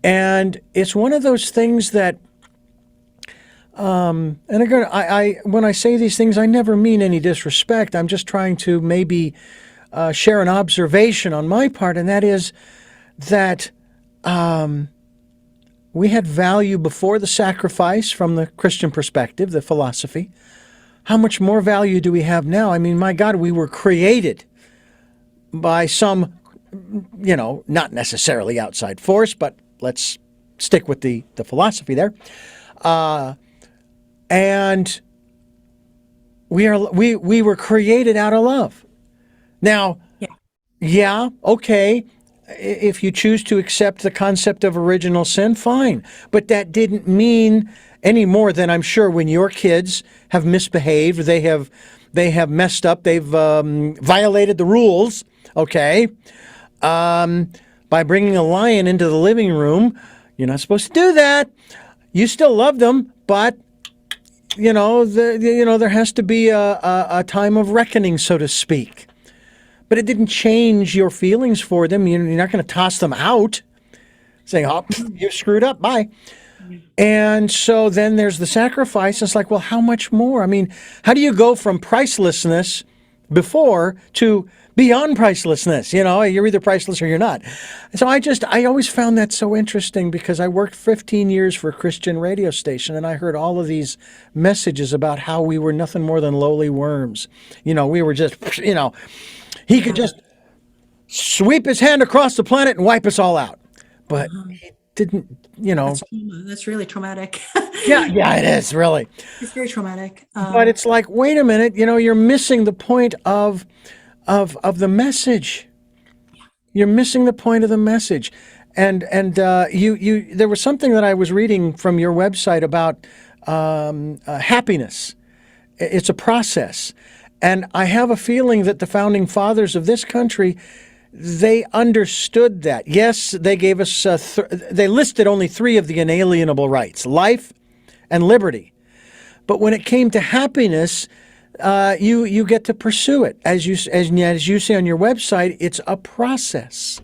And it's one of those things that, and again, I when I say these things, I never mean any disrespect. I'm just trying to maybe share an observation on my part, and that is that we had value before the sacrifice from the Christian perspective, the philosophy. How much more value do we have now? I mean, my God, we were created by some, not necessarily outside force, but let's stick with the philosophy there. And we were created out of love. Now, yeah, okay, if you choose to accept the concept of original sin, fine. But that didn't mean any more than I'm sure when your kids have misbehaved, they have messed up, they've violated the rules, okay, by bringing a lion into the living room. You're not supposed to do that. You still love them, but there has to be a time of reckoning, so to speak. But it didn't change your feelings for them. You're not going to toss them out, saying, "Oh, you screwed up, bye." And so then there's the sacrifice. It's like, well, how much more? I mean, how do you go from pricelessness before to beyond pricelessness? You're either priceless or you're not. So I always found that so interesting because I worked 15 years for a Christian radio station, and I heard all of these messages about how we were nothing more than lowly worms. We were just, he could just sweep his hand across the planet and wipe us all out. But he didn't, That's really traumatic. Yeah, it is, really. It's very traumatic. But it's like, wait a minute, you're missing the point of the message. You're missing the point of the message. And you there was something that I was reading from your website about happiness. It's a process. And I have a feeling that the founding fathers of this country, they understood that. Yes, they gave us, they listed only 3 of the inalienable rights, life and liberty. But when it came to happiness, you get to pursue it. As you say on your website, it's a process.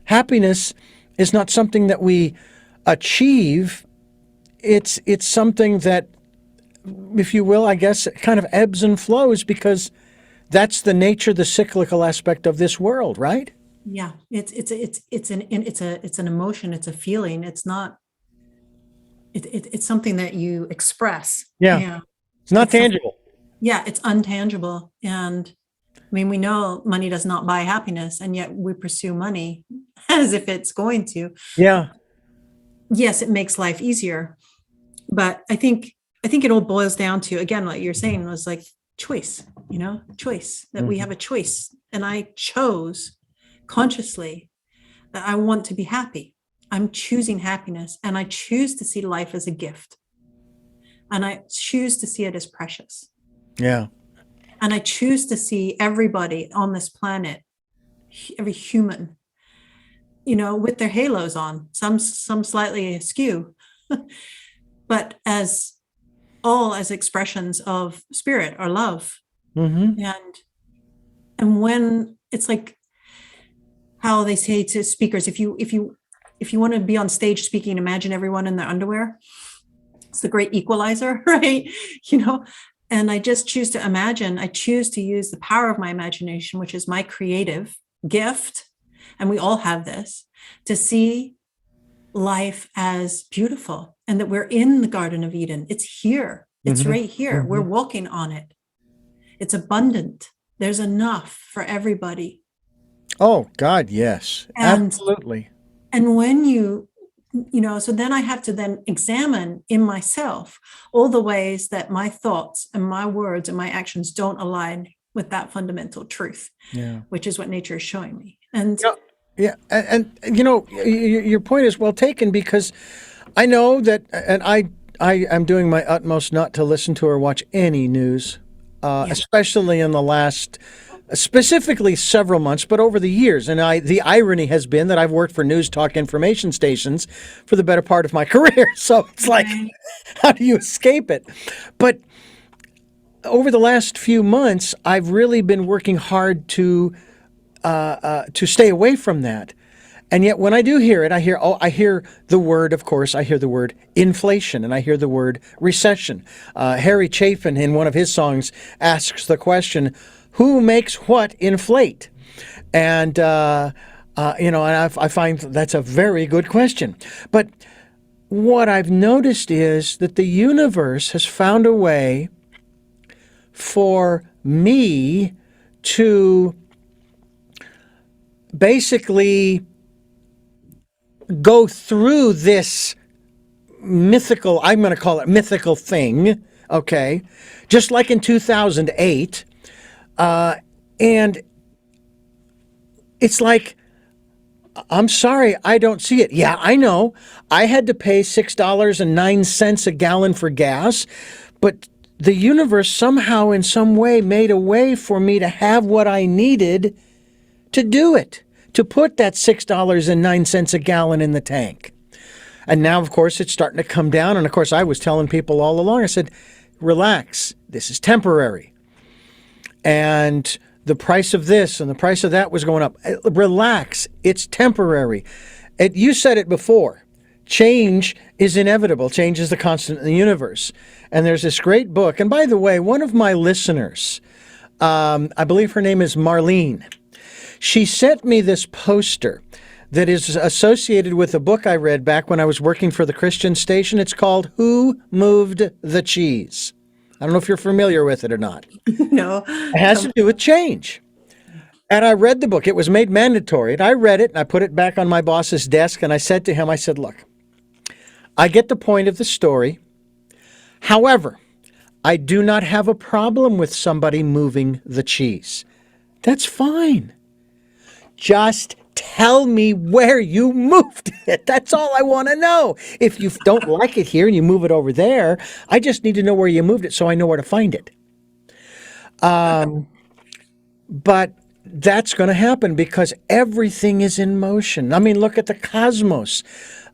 Happiness is not something that we achieve. It's something that, if you will, I guess, kind of ebbs and flows because that's the nature, the cyclical aspect of this world, right? Yeah, it's an emotion, it's a feeling. It's not. It's something that you express. Yeah, it's not tangible. Yeah, it's untangible, and I mean, we know money does not buy happiness, and yet we pursue money as if it's going to. Yeah. Yes, it makes life easier, but I think I think it all boils down to, again, like you're saying, was like choice, choice, that we have a choice. And I chose consciously that I want to be happy. I'm choosing happiness, and I choose to see life as a gift. And I choose to see it as precious. Yeah. And I choose to see everybody on this planet, every human, with their halos on, some slightly askew, but as all as expressions of spirit or love. Mm-hmm. And when it's like how they say to speakers, if you want to be on stage speaking, imagine everyone in their underwear. It's the great equalizer, right? And I just choose to imagine. I choose to use the power of my imagination, which is my creative gift, and we all have this, to see life as beautiful, and that we're in the Garden of Eden. It's here. It's right here. We're walking on it. It's abundant. There's enough for everybody. Oh, God, yes. And Absolutely. when so then I have to then examine in myself all the ways that my thoughts and my words and my actions don't align with that fundamental truth, which is what nature is showing me. And yeah, and your point is well taken, because I know that, and I am doing my utmost not to listen to or watch any news, especially in the last, specifically several months, but over the years. And the irony has been that I've worked for news talk information stations for the better part of my career. So it's like, how do you escape it? But over the last few months, I've really been working hard to stay away from that. And yet when I do hear it, I hear the word, of course, I hear the word inflation, and I hear the word recession. Harry Chapin, in one of his songs, asks the question, who makes what inflate? And, and I find that's a very good question. But what I've noticed is that the universe has found a way for me to basically go through this mythical, I'm going to call it mythical thing, okay, just like in 2008. And it's like, I'm sorry, I don't see it. Yeah, I know. I had to pay $6.09 a gallon for gas, but the universe somehow in some way made a way for me to have what I needed to do it, to put that $6.09 a gallon in the tank. And now, of course, it's starting to come down. And of course, I was telling people all along, I said, relax, this is temporary. And the price of this and the price of that was going up. Relax, it's temporary. You said it before. Change is inevitable. Change is the constant in the universe. And there's this great book. And by the way, one of my listeners, I believe her name is Marlene, she sent me this poster that is associated with a book I read back when I was working for the Christian station. It's called Who Moved the Cheese? I don't know if you're familiar with it or not. No. It has to do with change. And I read the book. It was made mandatory. And I read it and I put it back on my boss's desk. And I said to him, I said, look, I get the point of the story. However, I do not have a problem with somebody moving the cheese. That's fine. Just tell me where you moved it. That's all I want to know. If you don't like it here and you move it over there, I just need to know where you moved it so I know where to find it. But that's going to happen because everything is in motion. I mean, look at the cosmos.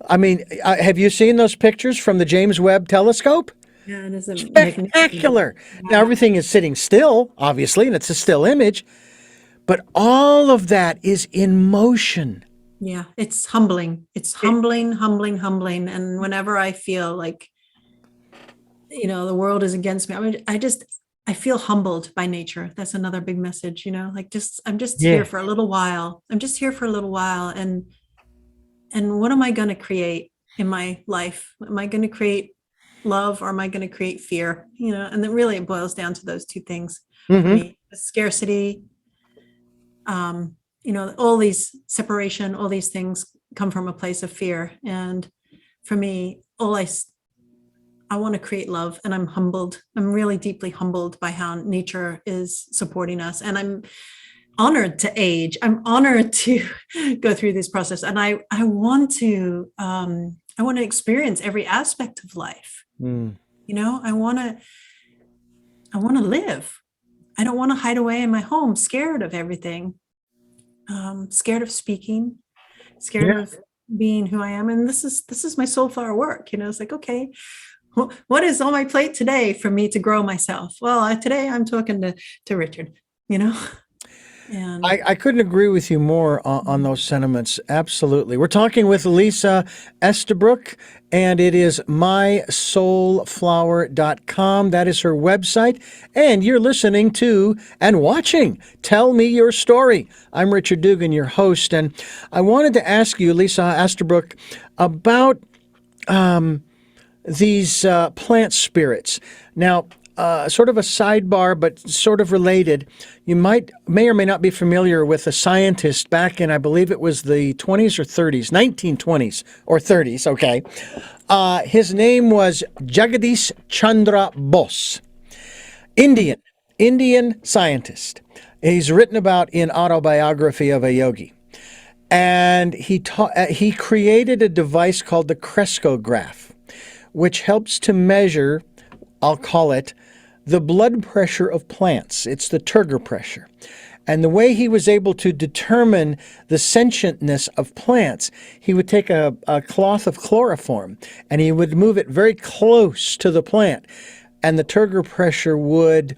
I mean, have you seen those pictures from the James Webb telescope? Yeah, it is Spectacular. Now, everything is sitting still, obviously, and it's a still image. But all of that is in motion. Yeah, it's humbling. It's humbling. And whenever I feel like, the world is against me, I mean, I feel humbled by nature. That's another big message, like I'm just here for a little while. I'm just here for a little while. And what am I going to create in my life? Am I going to create love, or am I going to create fear? And then really it boils down to those two things for me: the scarcity. All these separation, all these things come from a place of fear. And for me, all I I want to create love, and I'm humbled. I'm really deeply humbled by how nature is supporting us. And I'm honored to age. I'm honored to go through this process. And I want to experience every aspect of life. Mm. I want to live. I don't want to hide away in my home, scared of everything, scared of speaking, scared Yeah. of being who I am. And this is my soulflower work. It's like, okay, what is on my plate today for me to grow myself? Well, today I'm talking to Richard, and I couldn't agree with you more on those sentiments. Absolutely. We're talking with Lisa Estabrook, and it is mysoulflower.com. That is her website. And you're listening to and watching Tell Me Your Story. I'm Richard Dugan, your host, and I wanted to ask you, Lisa Estabrook, about these plant spirits. Now, sort of a sidebar, but sort of related. You may or may not be familiar with a scientist back in, I believe it was the 20s or 30s, 1920s or 30s. Okay, his name was Jagadish Chandra Bose, Indian scientist. He's written about in Autobiography of a Yogi. And he created a device called the crescograph, which helps to measure, I'll call it, the blood pressure of plants. It's the turgor pressure. And the way he was able to determine the sentientness of plants, he would take a cloth of chloroform and he would move it very close to the plant, and the turgor pressure would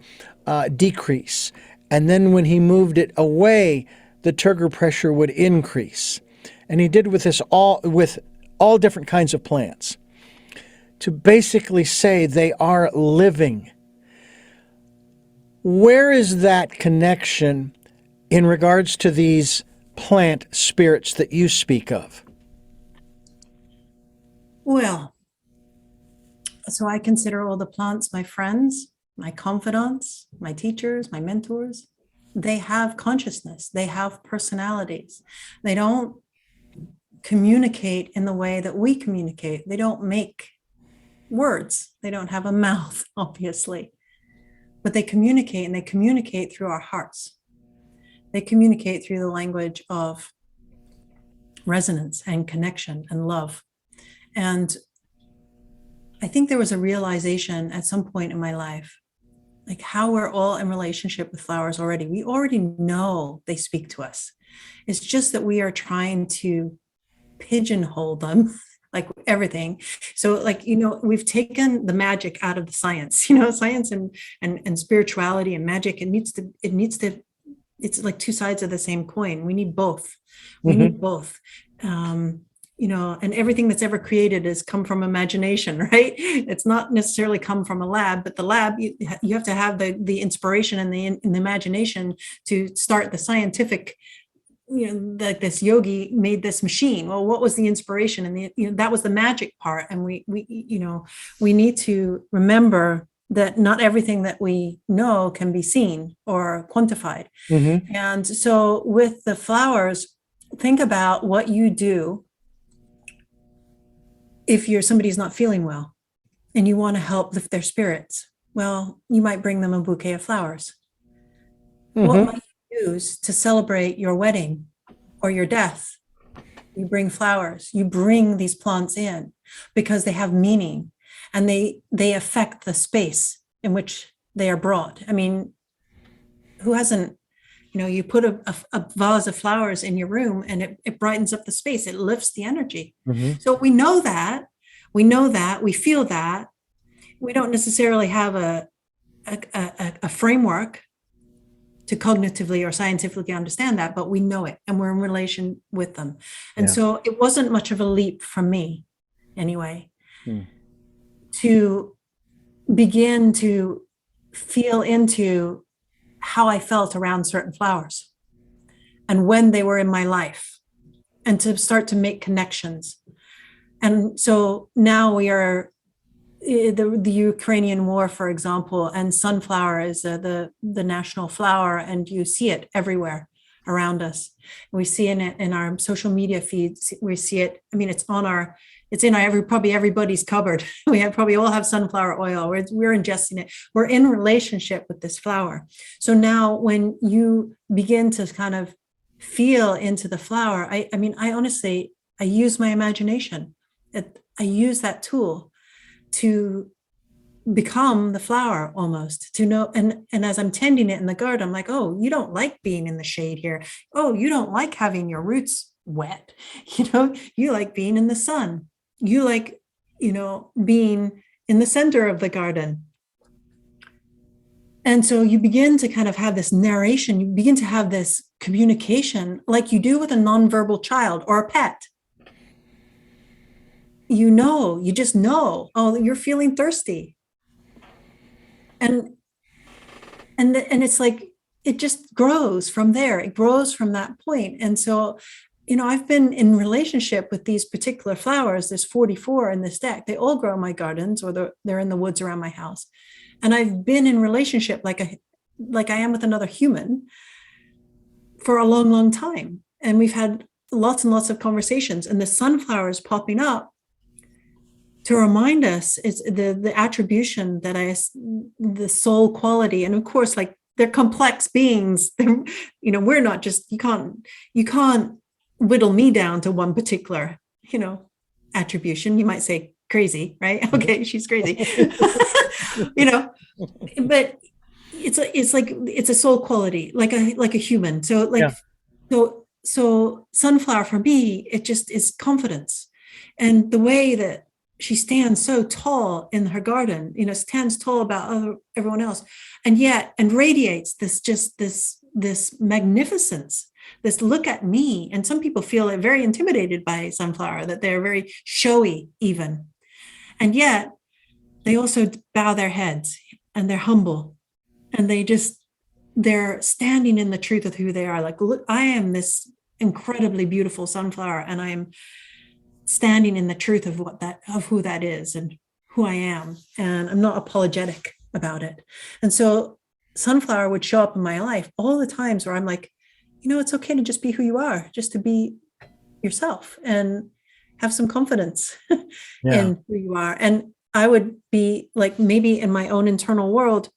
decrease. And then when he moved it away, the turgor pressure would increase. And he did with all different kinds of plants, to basically say they are living. Where is that connection in regards to these plant spirits that you speak of? well, so I consider all the plants my friends, my confidants, my teachers, my mentors. They have consciousness. They have personalities. They don't communicate in the way that we communicate. They don't make words. They don't have a mouth, obviously, but they communicate, and they communicate through our hearts. They communicate through the language of resonance and connection and love. And I think there was a realization at some point in my life, like how we're all in relationship with flowers already. We already know they speak to us. It's just that we are trying to pigeonhole them like everything. So like, we've taken the magic out of the science, science and spirituality and magic. It needs to, it's like two sides of the same coin. We need both. We need both. And everything that's ever created has come from imagination, right? It's not necessarily come from a lab, but the lab, you have to have the inspiration and the imagination to start the scientific, like this yogi made this machine. Well, what was the inspiration? And that was the magic part. And we need to remember that not everything that we know can be seen or quantified. And so with the flowers, think about what you do if somebody's not feeling well and you want to help lift their spirits. Well, you might bring them a bouquet of flowers. What might you use to celebrate your wedding or your death? You bring flowers. You bring these plants in because they have meaning, and they affect the space in which they are brought. I mean, who hasn't, you put a vase of flowers in your room and it brightens up the space. It lifts the energy. So we know that, we feel that. We don't necessarily have a framework to cognitively or scientifically understand that, but we know it and we're in relation with them. And so it wasn't much of a leap from me anyway, to begin to feel into how I felt around certain flowers and when they were in my life, and to start to make connections. And so now we are the Ukrainian war, for example, and sunflower is the national flower, and you see it everywhere around us. We see it in our social media feeds. We see it. I mean, it's in probably everybody's cupboard. We probably all have sunflower oil. We're ingesting it. We're in relationship with this flower. So now when you begin to kind of feel into the flower, I mean, I honestly, I use my imagination. I use that tool to become the flower, almost, to know. And as I'm tending it in the garden, I'm like, oh, you don't like being in the shade here. Oh, you don't like having your roots wet. You like being in the sun. You like, being in the center of the garden. And so you begin to kind of have this narration, you begin to have this communication like you do with a nonverbal child or a pet. You just know, oh, you're feeling thirsty. And it's like, it just grows from there. It grows from that point. And so, I've been in relationship with these particular flowers. There's 44 in this deck. They all grow in my gardens, or they're in the woods around my house. And I've been in relationship like I am with another human for a long, long time. And we've had lots and lots of conversations. And the sunflowers popping up to remind us is the attribution that the soul quality. And of course, like, they're complex beings. We're not just, you can't whittle me down to one particular, attribution. You might say crazy, right? Okay, she's crazy. But it's a soul quality, like a human. So so sunflower for me, it just is confidence. And the way that she stands so tall in her garden, stands tall about everyone else, and radiates this magnificence, this look at me. And some people feel very intimidated by sunflower, that they're very showy even. And yet they also bow their heads, and they're humble, and they're standing in the truth of who they are. Like, look, I am this incredibly beautiful sunflower, and I am standing in the truth of who that is and who I am. And I'm not apologetic about it. And so sunflower would show up in my life all the times where I'm like, it's okay to just be who you are, just to be yourself and have some confidence in who you are. And I would be like, maybe in my own internal world,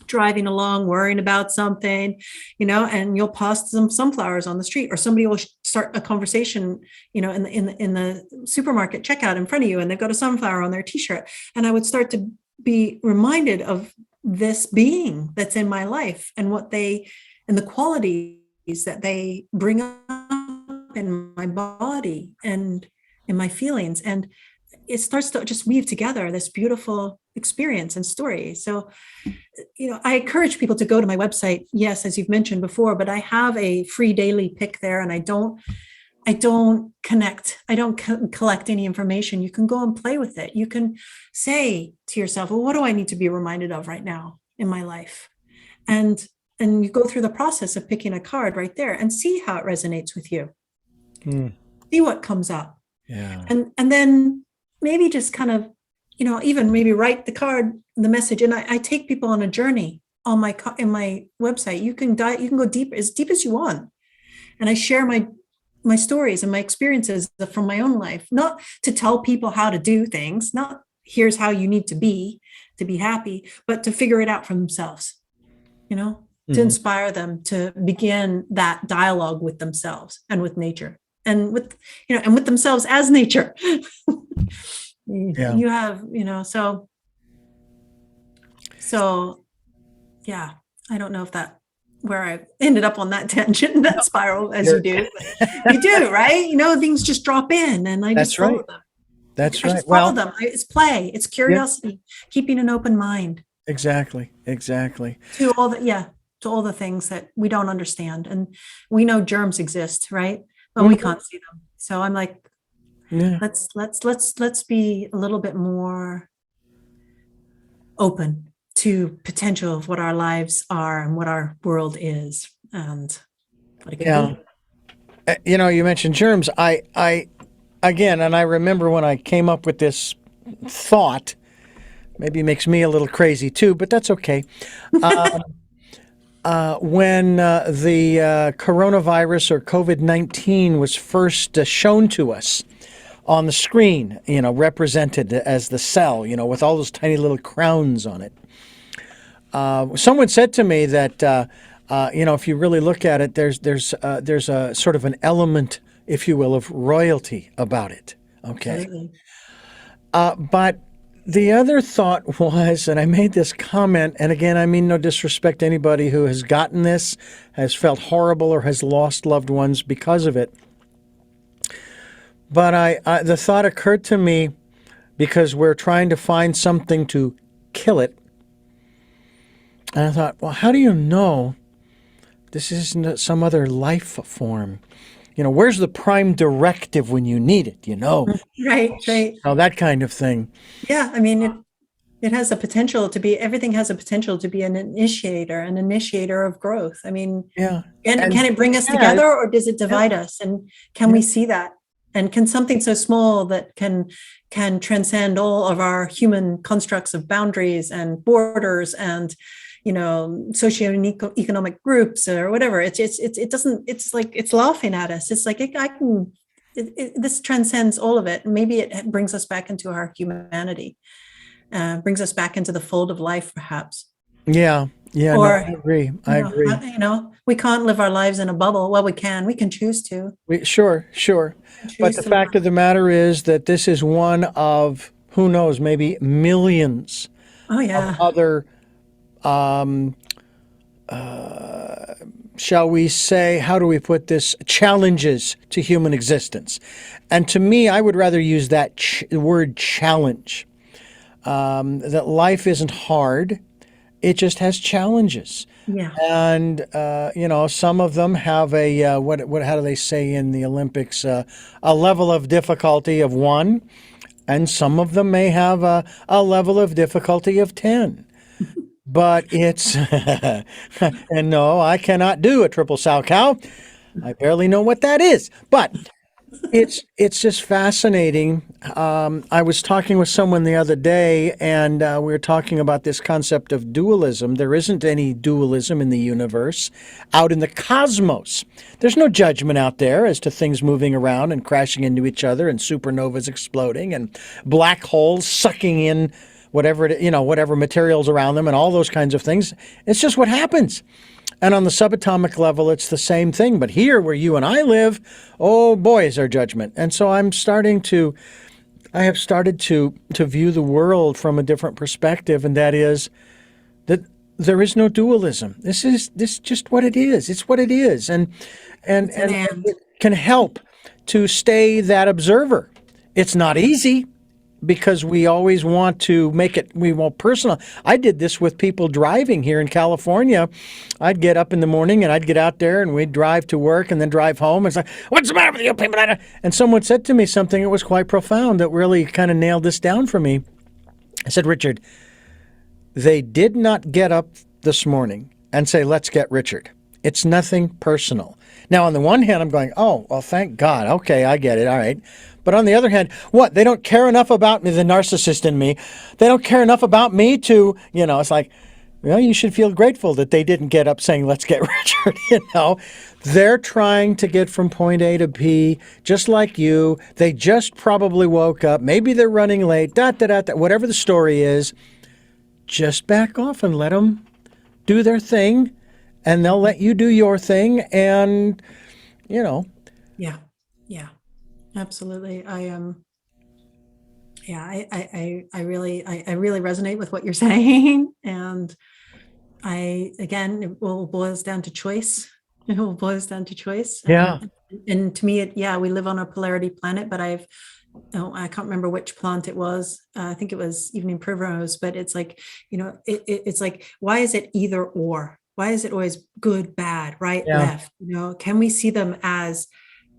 driving along, worrying about something, and you'll pass some sunflowers on the street, or somebody will start a conversation, in the supermarket checkout in front of you, and they've got a sunflower on their t-shirt. And I would start to be reminded of this being that's in my life, and and the qualities that they bring up in my body and in my feelings. And it starts to just weave together this beautiful experience and story. So, I encourage people to go to my website. Yes, as you've mentioned before, but I have a free daily pick there, and I don't collect any information. You can go and play with it. You can say to yourself, well, what do I need to be reminded of right now in my life? And you go through the process of picking a card right there and see how it resonates with you. See what comes up. Yeah. And then maybe just kind of, even maybe write the message. And I take people on a journey in my website. You can go deep as you want. And I share my stories and my experiences from my own life, not to tell people how to do things, not here's how you need to be happy, but to figure it out for themselves, to inspire them to begin that dialogue with themselves and with nature, and with themselves as nature. You have, so yeah, I don't know if where I ended up on that tangent, that spiral, as you do. You do, right? Things just drop in, and I just follow them. That's I right. just follow them. It's play. It's curiosity. Keeping an open mind. Exactly. To all the things that we don't understand, and we know germs exist, right? But we can't see them. So I'm like, let's be a little bit more open to potential of what our lives are and what our world is, and what it can be. You mentioned germs. I again, and I remember when I came up with this thought, maybe it makes me a little crazy too, but that's okay. when the coronavirus or COVID-19 was first shown to us on the screen, represented as the cell, with all those tiny little crowns on it. Someone said to me that, if you really look at it, there's a sort of an element, if you will, of royalty about it. Okay. Absolutely. But the other thought was, and I made this comment, and again, I mean no disrespect to anybody who has gotten this, has felt horrible, or has lost loved ones because of it. But the thought occurred to me because we're trying to find something to kill it. And I thought, well, how do you know this isn't some other life form? Where's the prime directive when you need it, Right, right. that kind of thing. Yeah, I mean, it has a potential to be, everything has a potential to be an initiator of growth. I mean, Yeah. and And can it bring us yeah, together, or does it divide us? And can we see that? And can something so small that can transcend all of our human constructs of boundaries and borders and socioeconomic groups or whatever, it doesn't, it's like it's laughing at us. It's like this transcends all of it. Maybe it brings us back into our humanity, brings us back into the fold of life, perhaps. Yeah. Yeah. Or, I agree. I agree. We can't live our lives in a bubble. Well, we can choose to. Sure. But the fact of the matter is that this is one of, who knows, maybe millions Oh, of yeah. other, shall we say, how do we put this, challenges to human existence. And to me, I would rather use that word challenge. That life isn't hard. It just has challenges. Yeah. And, some of them have a, how do they say in the Olympics, a level of difficulty of 1, and some of them may have a level of difficulty of 10. But it's, and no, I cannot do a triple sow cow. I barely know what that is. But it's just fascinating. I was talking with someone the other day, and we were talking about this concept of dualism. There isn't any dualism in the universe. Out in the cosmos, there's no judgment out there as to things moving around and crashing into each other, and supernovas exploding, and black holes sucking in whatever materials around them, and all those kinds of things. It's just what happens. And on the subatomic level, it's the same thing. But here, where you and I live, oh boy, is our judgment. And so I have started to view the world from a different perspective, and that is that there is no dualism. This is just what it is. It's what it is, and it can help to stay that observer. It's not easy, because we always want to make it, we want personal. I did this with people driving here in California. I'd get up in the morning and I'd get out there and we'd drive to work and then drive home. It's like, what's the matter with you people? And someone said to me something that was quite profound that really kind of nailed this down for me. I said, Richard, they did not get up this morning and say, let's get Richard. It's nothing personal. Now, on the one hand, I'm going, oh, well, thank God. Okay, I get it. All right. But on the other hand, what? They don't care enough about me, the narcissist in me. They don't care enough about me to, it's like, well, you should feel grateful that they didn't get up saying, let's get Richard, They're trying to get from point A to B, just like you. They just probably woke up. Maybe they're running late, whatever the story is. Just back off and let them do their thing, and they'll let you do your thing, and, Yeah. Absolutely. I really resonate with what you're saying. And again, it all boils down to choice. It all boils down to choice. Yeah. And to me, we live on a polarity planet, but I can't remember which plant it was. I think it was evening primrose, but it's like, it's like, why is it either or? Why is it always good, bad, right, left? Can we see them as,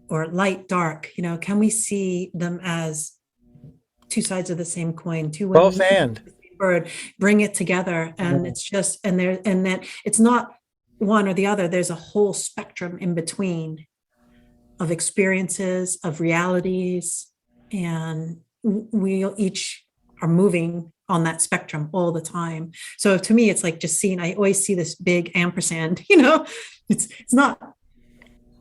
or light, dark, can we see them as two sides of the same coin, two both and bird, bring it together. And it's just, and then it's not one or the other. There's a whole spectrum in between of experiences, of realities, and we each are moving on that spectrum all the time. So to me, it's like just seeing, I always see this big ampersand, it's not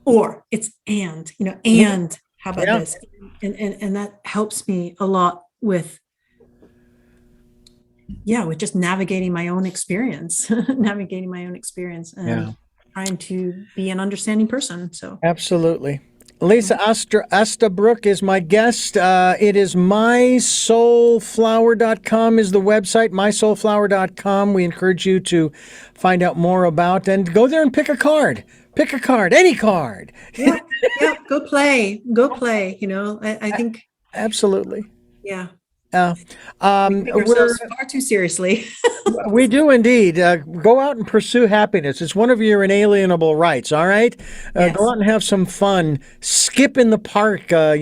or, it's and, Mhm. and how about Yeah. this? And that helps me a lot with just navigating my own experience, Yeah. and trying to be an understanding person. So Absolutely. Lisa Estabrook is my guest. It is mysoulflower.com is the website, mysoulflower.com. We encourage you to find out more about and go there and pick a card. Pick a card, any card. yeah, go play. I think, Absolutely. yeah, Uh, we take we're ourselves far too seriously. We do indeed. Go out and pursue happiness. It's one of your inalienable rights, all right? Go Yes. out and have some fun. Skip in the park, I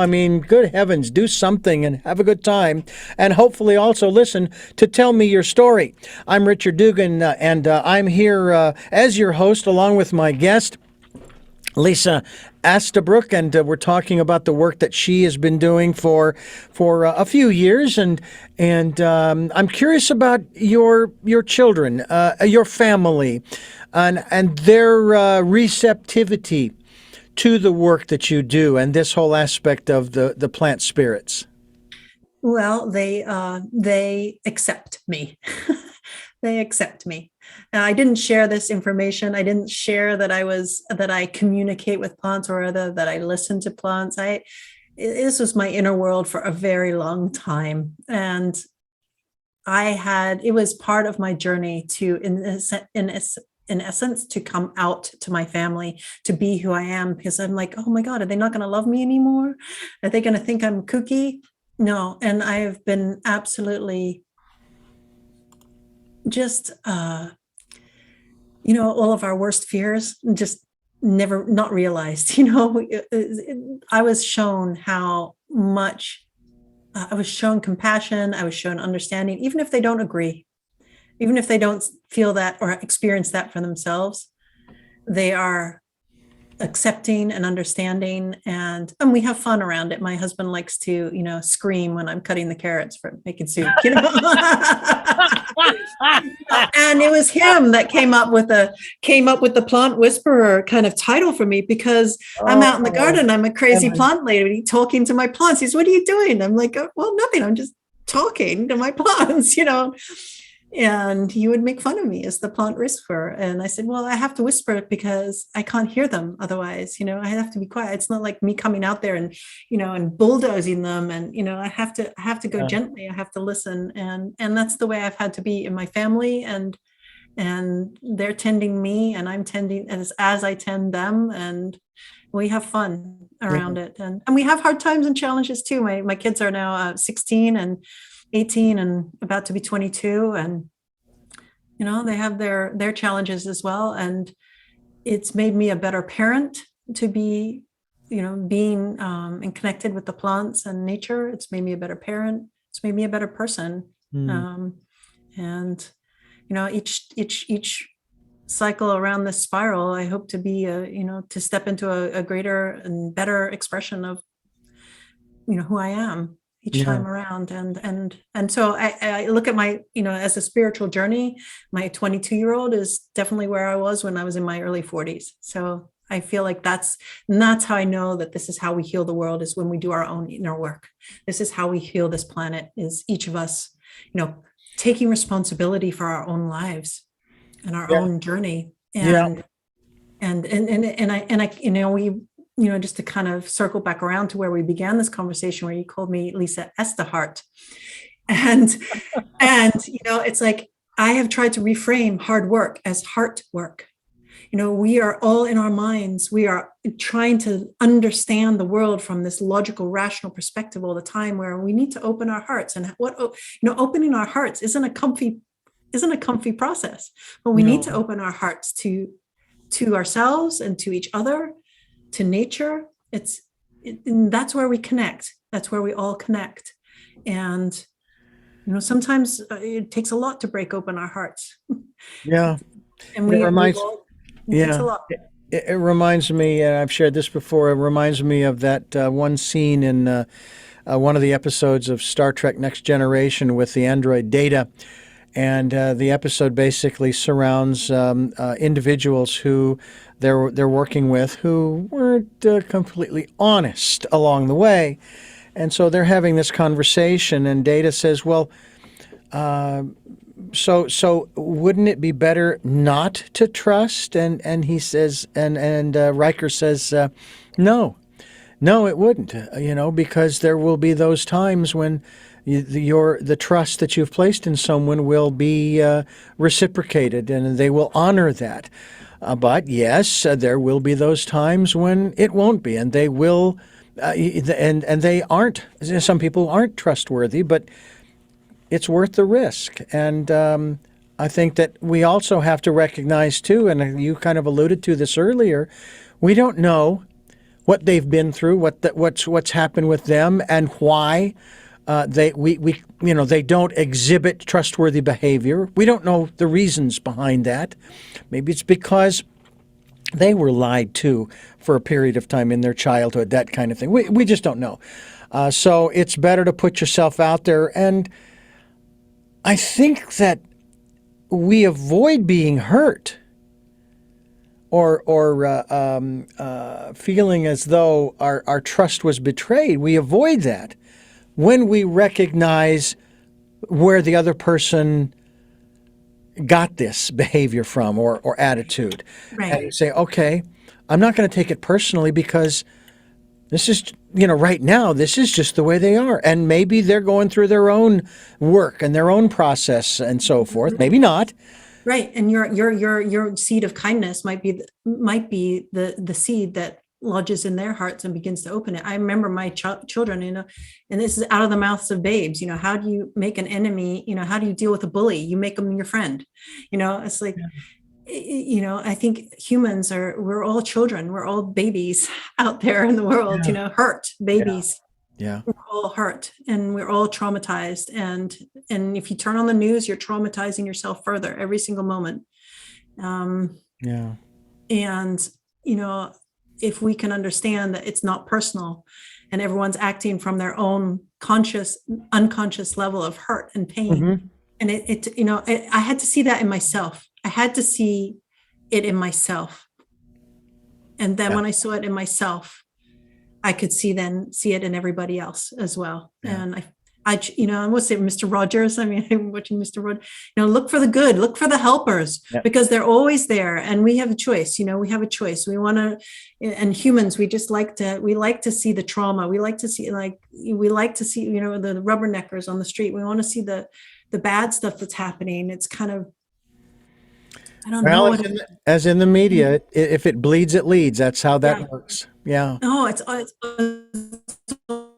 mean, good heavens, do something and have a good time. And hopefully also listen to Tell Me Your Story. I'm Richard Dugan, and I'm here as your host along with my guest, Lisa Estabrook, and we're talking about the work that she has been doing for a few years, and I'm curious about your children, your family, and their receptivity to the work that you do, and this whole aspect of the plant spirits. Well, they accept me. They accept me. I didn't share this information. I didn't share that I communicate with plants, or that I listen to plants. This was my inner world for a very long time, and it was part of my journey to, in essence, to come out to my family, to be who I am, because I'm like, oh my God, are they not going to love me anymore? Are they going to think I'm kooky? No. And I've been absolutely just, all of our worst fears just never not realized. I was shown how much, I was shown compassion, I was shown understanding, even if they don't agree, even if they don't feel that or experience that for themselves. They are accepting and understanding, and we have fun around it. My husband likes to scream when I'm cutting the carrots for making soup. And it was him that came up with the plant whisperer kind of title for me, because I'm out in the Oh, garden, I'm a crazy heaven. plant lady talking to my plants. He's, what are you doing? I'm like, oh, well, nothing, I'm just talking to my plants. And he would make fun of me as the plant whisperer. And I said, well, I have to whisper it because I can't hear them otherwise. I have to be quiet. It's not like me coming out there and, and bulldozing them. And, I have to go Yeah. gently. I have to listen. And that's the way I've had to be in my family. And they're tending me, and I'm tending as I tend them. And we have fun around it. And we have hard times and challenges too. My kids are now 16 and 18 and about to be 22, and they have their challenges as well. And it's made me a better parent to be being and connected with the plants and nature. It's made me a better parent. It's made me a better person. Mm. And each cycle around this spiral, I hope to be to step into a greater and better expression of who I am each Yeah. time around. And so I look at my, as a spiritual journey, my 22-year-old is definitely where I was when I was in my early 40s. So I feel like that's how I know that this is how we heal the world, is when we do our own inner work. This is how we heal this planet, is each of us, taking responsibility for our own lives and our own journey. Yeah. And we, just to kind of circle back around to where we began this conversation, where you called me Lisa Estahart. And it's like, I have tried to reframe hard work as heart work. We are all in our minds. We are trying to understand the world from this logical, rational perspective all the time, where we need to open our hearts. And opening our hearts isn't a comfy process, but we need to open our hearts to ourselves and to each other, to nature. That's where we connect. That's where we all connect. And sometimes it takes a lot to break open our hearts. Yeah. And It reminds. it takes Yeah. a lot. it reminds me, and I've shared this before, it reminds me of that one scene in one of the episodes of Star Trek Next Generation with the android Data. And the episode basically surrounds individuals who they're working with who weren't completely honest along the way. And so they're having this conversation, and Data says, well, so wouldn't it be better not to trust? And he says, and Riker says, no, it wouldn't. Because there will be those times when the trust that you've placed in someone will be reciprocated, and they will honor that. But yes, there will be those times when it won't be, and they will, and they aren't. Some people aren't trustworthy, but it's worth the risk. And I think that we also have to recognize too, and you kind of alluded to this earlier, we don't know what they've been through, what's happened with them, and why they don't exhibit trustworthy behavior. We don't know the reasons behind that. Maybe it's because they were lied to for a period of time in their childhood, that kind of thing. We just don't know. So it's better to put yourself out there. And I think that we avoid being hurt or feeling as though our trust was betrayed. We avoid that when we recognize where the other person got this behavior from or attitude. Right. And you say, okay, I'm not going to take it personally because this is, right now, this is just the way they are. And maybe they're going through their own work and their own process and so forth. Maybe not. Right. And your seed of kindness might be the seed that lodges in their hearts and begins to open it. I remember my children, and this is out of the mouths of babes, how do you make an enemy? How do you deal with a bully? You make them your friend. It's like, I think humans we're all children. We're all babies out there in the world, hurt babies. Yeah. We're all hurt and we're all traumatized. And if you turn on the news, you're traumatizing yourself further every single moment. And, if we can understand that it's not personal and everyone's acting from their own unconscious level of hurt and pain. Mm-hmm. And I had to see that in myself. I had to see it in myself. And then when I saw it in myself, I could see it in everybody else as well. Yeah. And I would say Mr. Rogers, I'm watching Mr. Rogers, look for the good, look for the helpers, because they're always there. And we have a choice, we have a choice. We want to, and humans, we like to see the trauma. We like to see, the rubberneckers on the street. We want to see the bad stuff that's happening. It's kind of, I don't know. As in the media, if it bleeds, it leads. That's how that works. Yeah. Oh, it's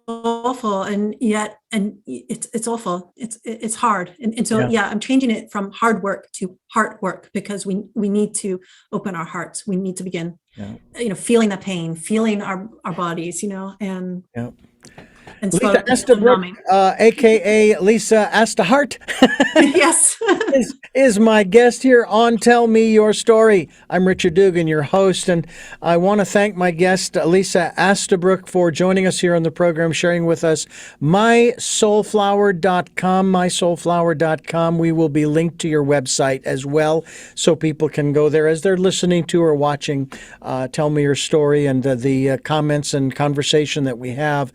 awful, and it's awful. It's hard, and so I'm changing it from hard work to heart work, because we need to open our hearts. We need to begin, feeling the pain, feeling our bodies, and. Yeah. And Lisa Estabrook, aka Lisa Astahart, yes, is my guest here on Tell Me Your Story. I'm Richard Dugan, your host, and I want to thank my guest, Lisa Estabrook, for joining us here on the program, sharing with us mysoulflower.com. We will be linked to your website as well, so people can go there as they're listening to or watching Tell Me Your Story and the comments and conversation that we have.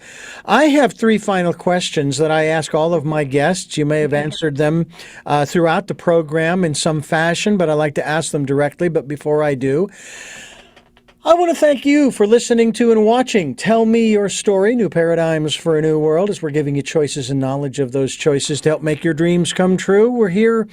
I have 3 final questions that I ask all of my guests. You may have answered them throughout the program in some fashion, but I like to ask them directly. But before I do, I want to thank you for listening to and watching Tell Me Your Story, New Paradigms for a New World, as we're giving you choices and knowledge of those choices to help make your dreams come true. We're here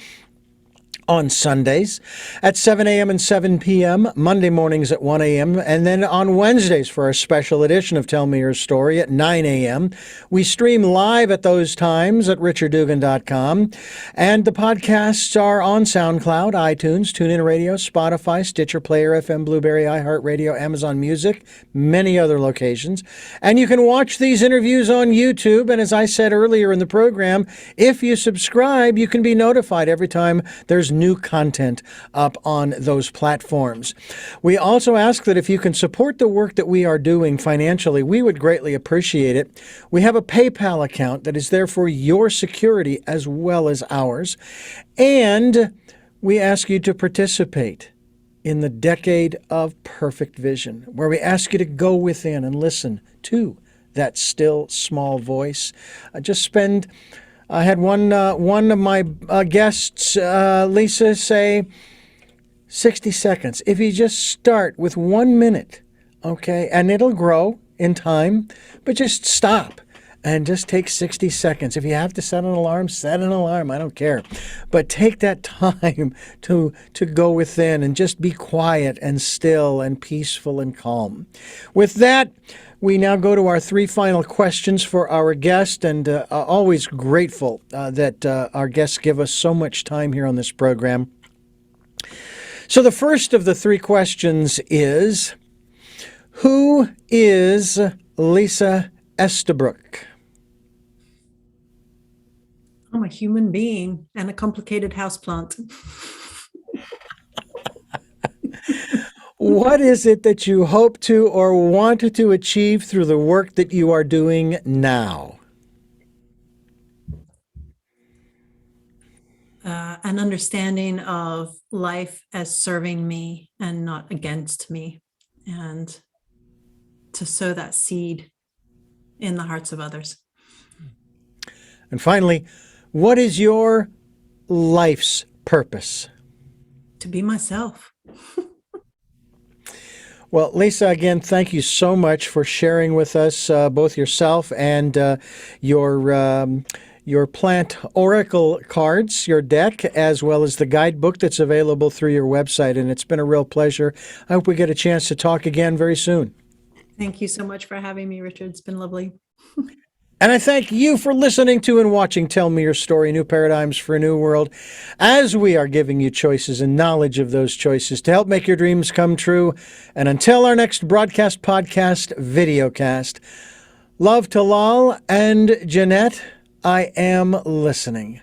on Sundays at 7 a.m. and 7 p.m., Monday mornings at 1 a.m., and then on Wednesdays for our special edition of Tell Me Your Story at 9 a.m. We stream live at those times at richarddugan.com, and the podcasts are on SoundCloud, iTunes, TuneIn Radio, Spotify, Stitcher, Player FM, Blueberry, iHeartRadio, Amazon Music, many other locations. And you can watch these interviews on YouTube, and as I said earlier in the program, if you subscribe, you can be notified every time there's new content up on those platforms. We also ask that if you can support the work that we are doing financially, we would greatly appreciate it. We have a PayPal account that is there for your security as well as ours. And we ask you to participate in the Decade of Perfect Vision, where we ask you to go within and listen to that still small voice. I had one of my guests, Lisa, say 60 seconds. If you just start with 1 minute, okay, and it'll grow in time, but just stop and just take 60 seconds. If you have to set an alarm, set an alarm. I don't care. But take that time to go within and just be quiet and still and peaceful and calm. With that, we now go to our three final questions for our guest, and always grateful that our guests give us so much time here on this program. So the first of the three questions is, who is Lisa Estabrook? I'm a human being and a complicated houseplant. What is it that you hope to or want to achieve through the work that you are doing now? An understanding of life as serving me and not against me, and to sow that seed in the hearts of others. And finally, what is your life's purpose? To be myself. Well, Lisa, again, thank you so much for sharing with us both yourself and your plant oracle cards, your deck, as well as the guidebook that's available through your website. And it's been a real pleasure. I hope we get a chance to talk again very soon. Thank you so much for having me, Richard. It's been lovely. And I thank you for listening to and watching Tell Me Your Story, New Paradigms for a New World, as we are giving you choices and knowledge of those choices to help make your dreams come true. And until our next broadcast, podcast, videocast, love to Lal and Jeanette, I am listening.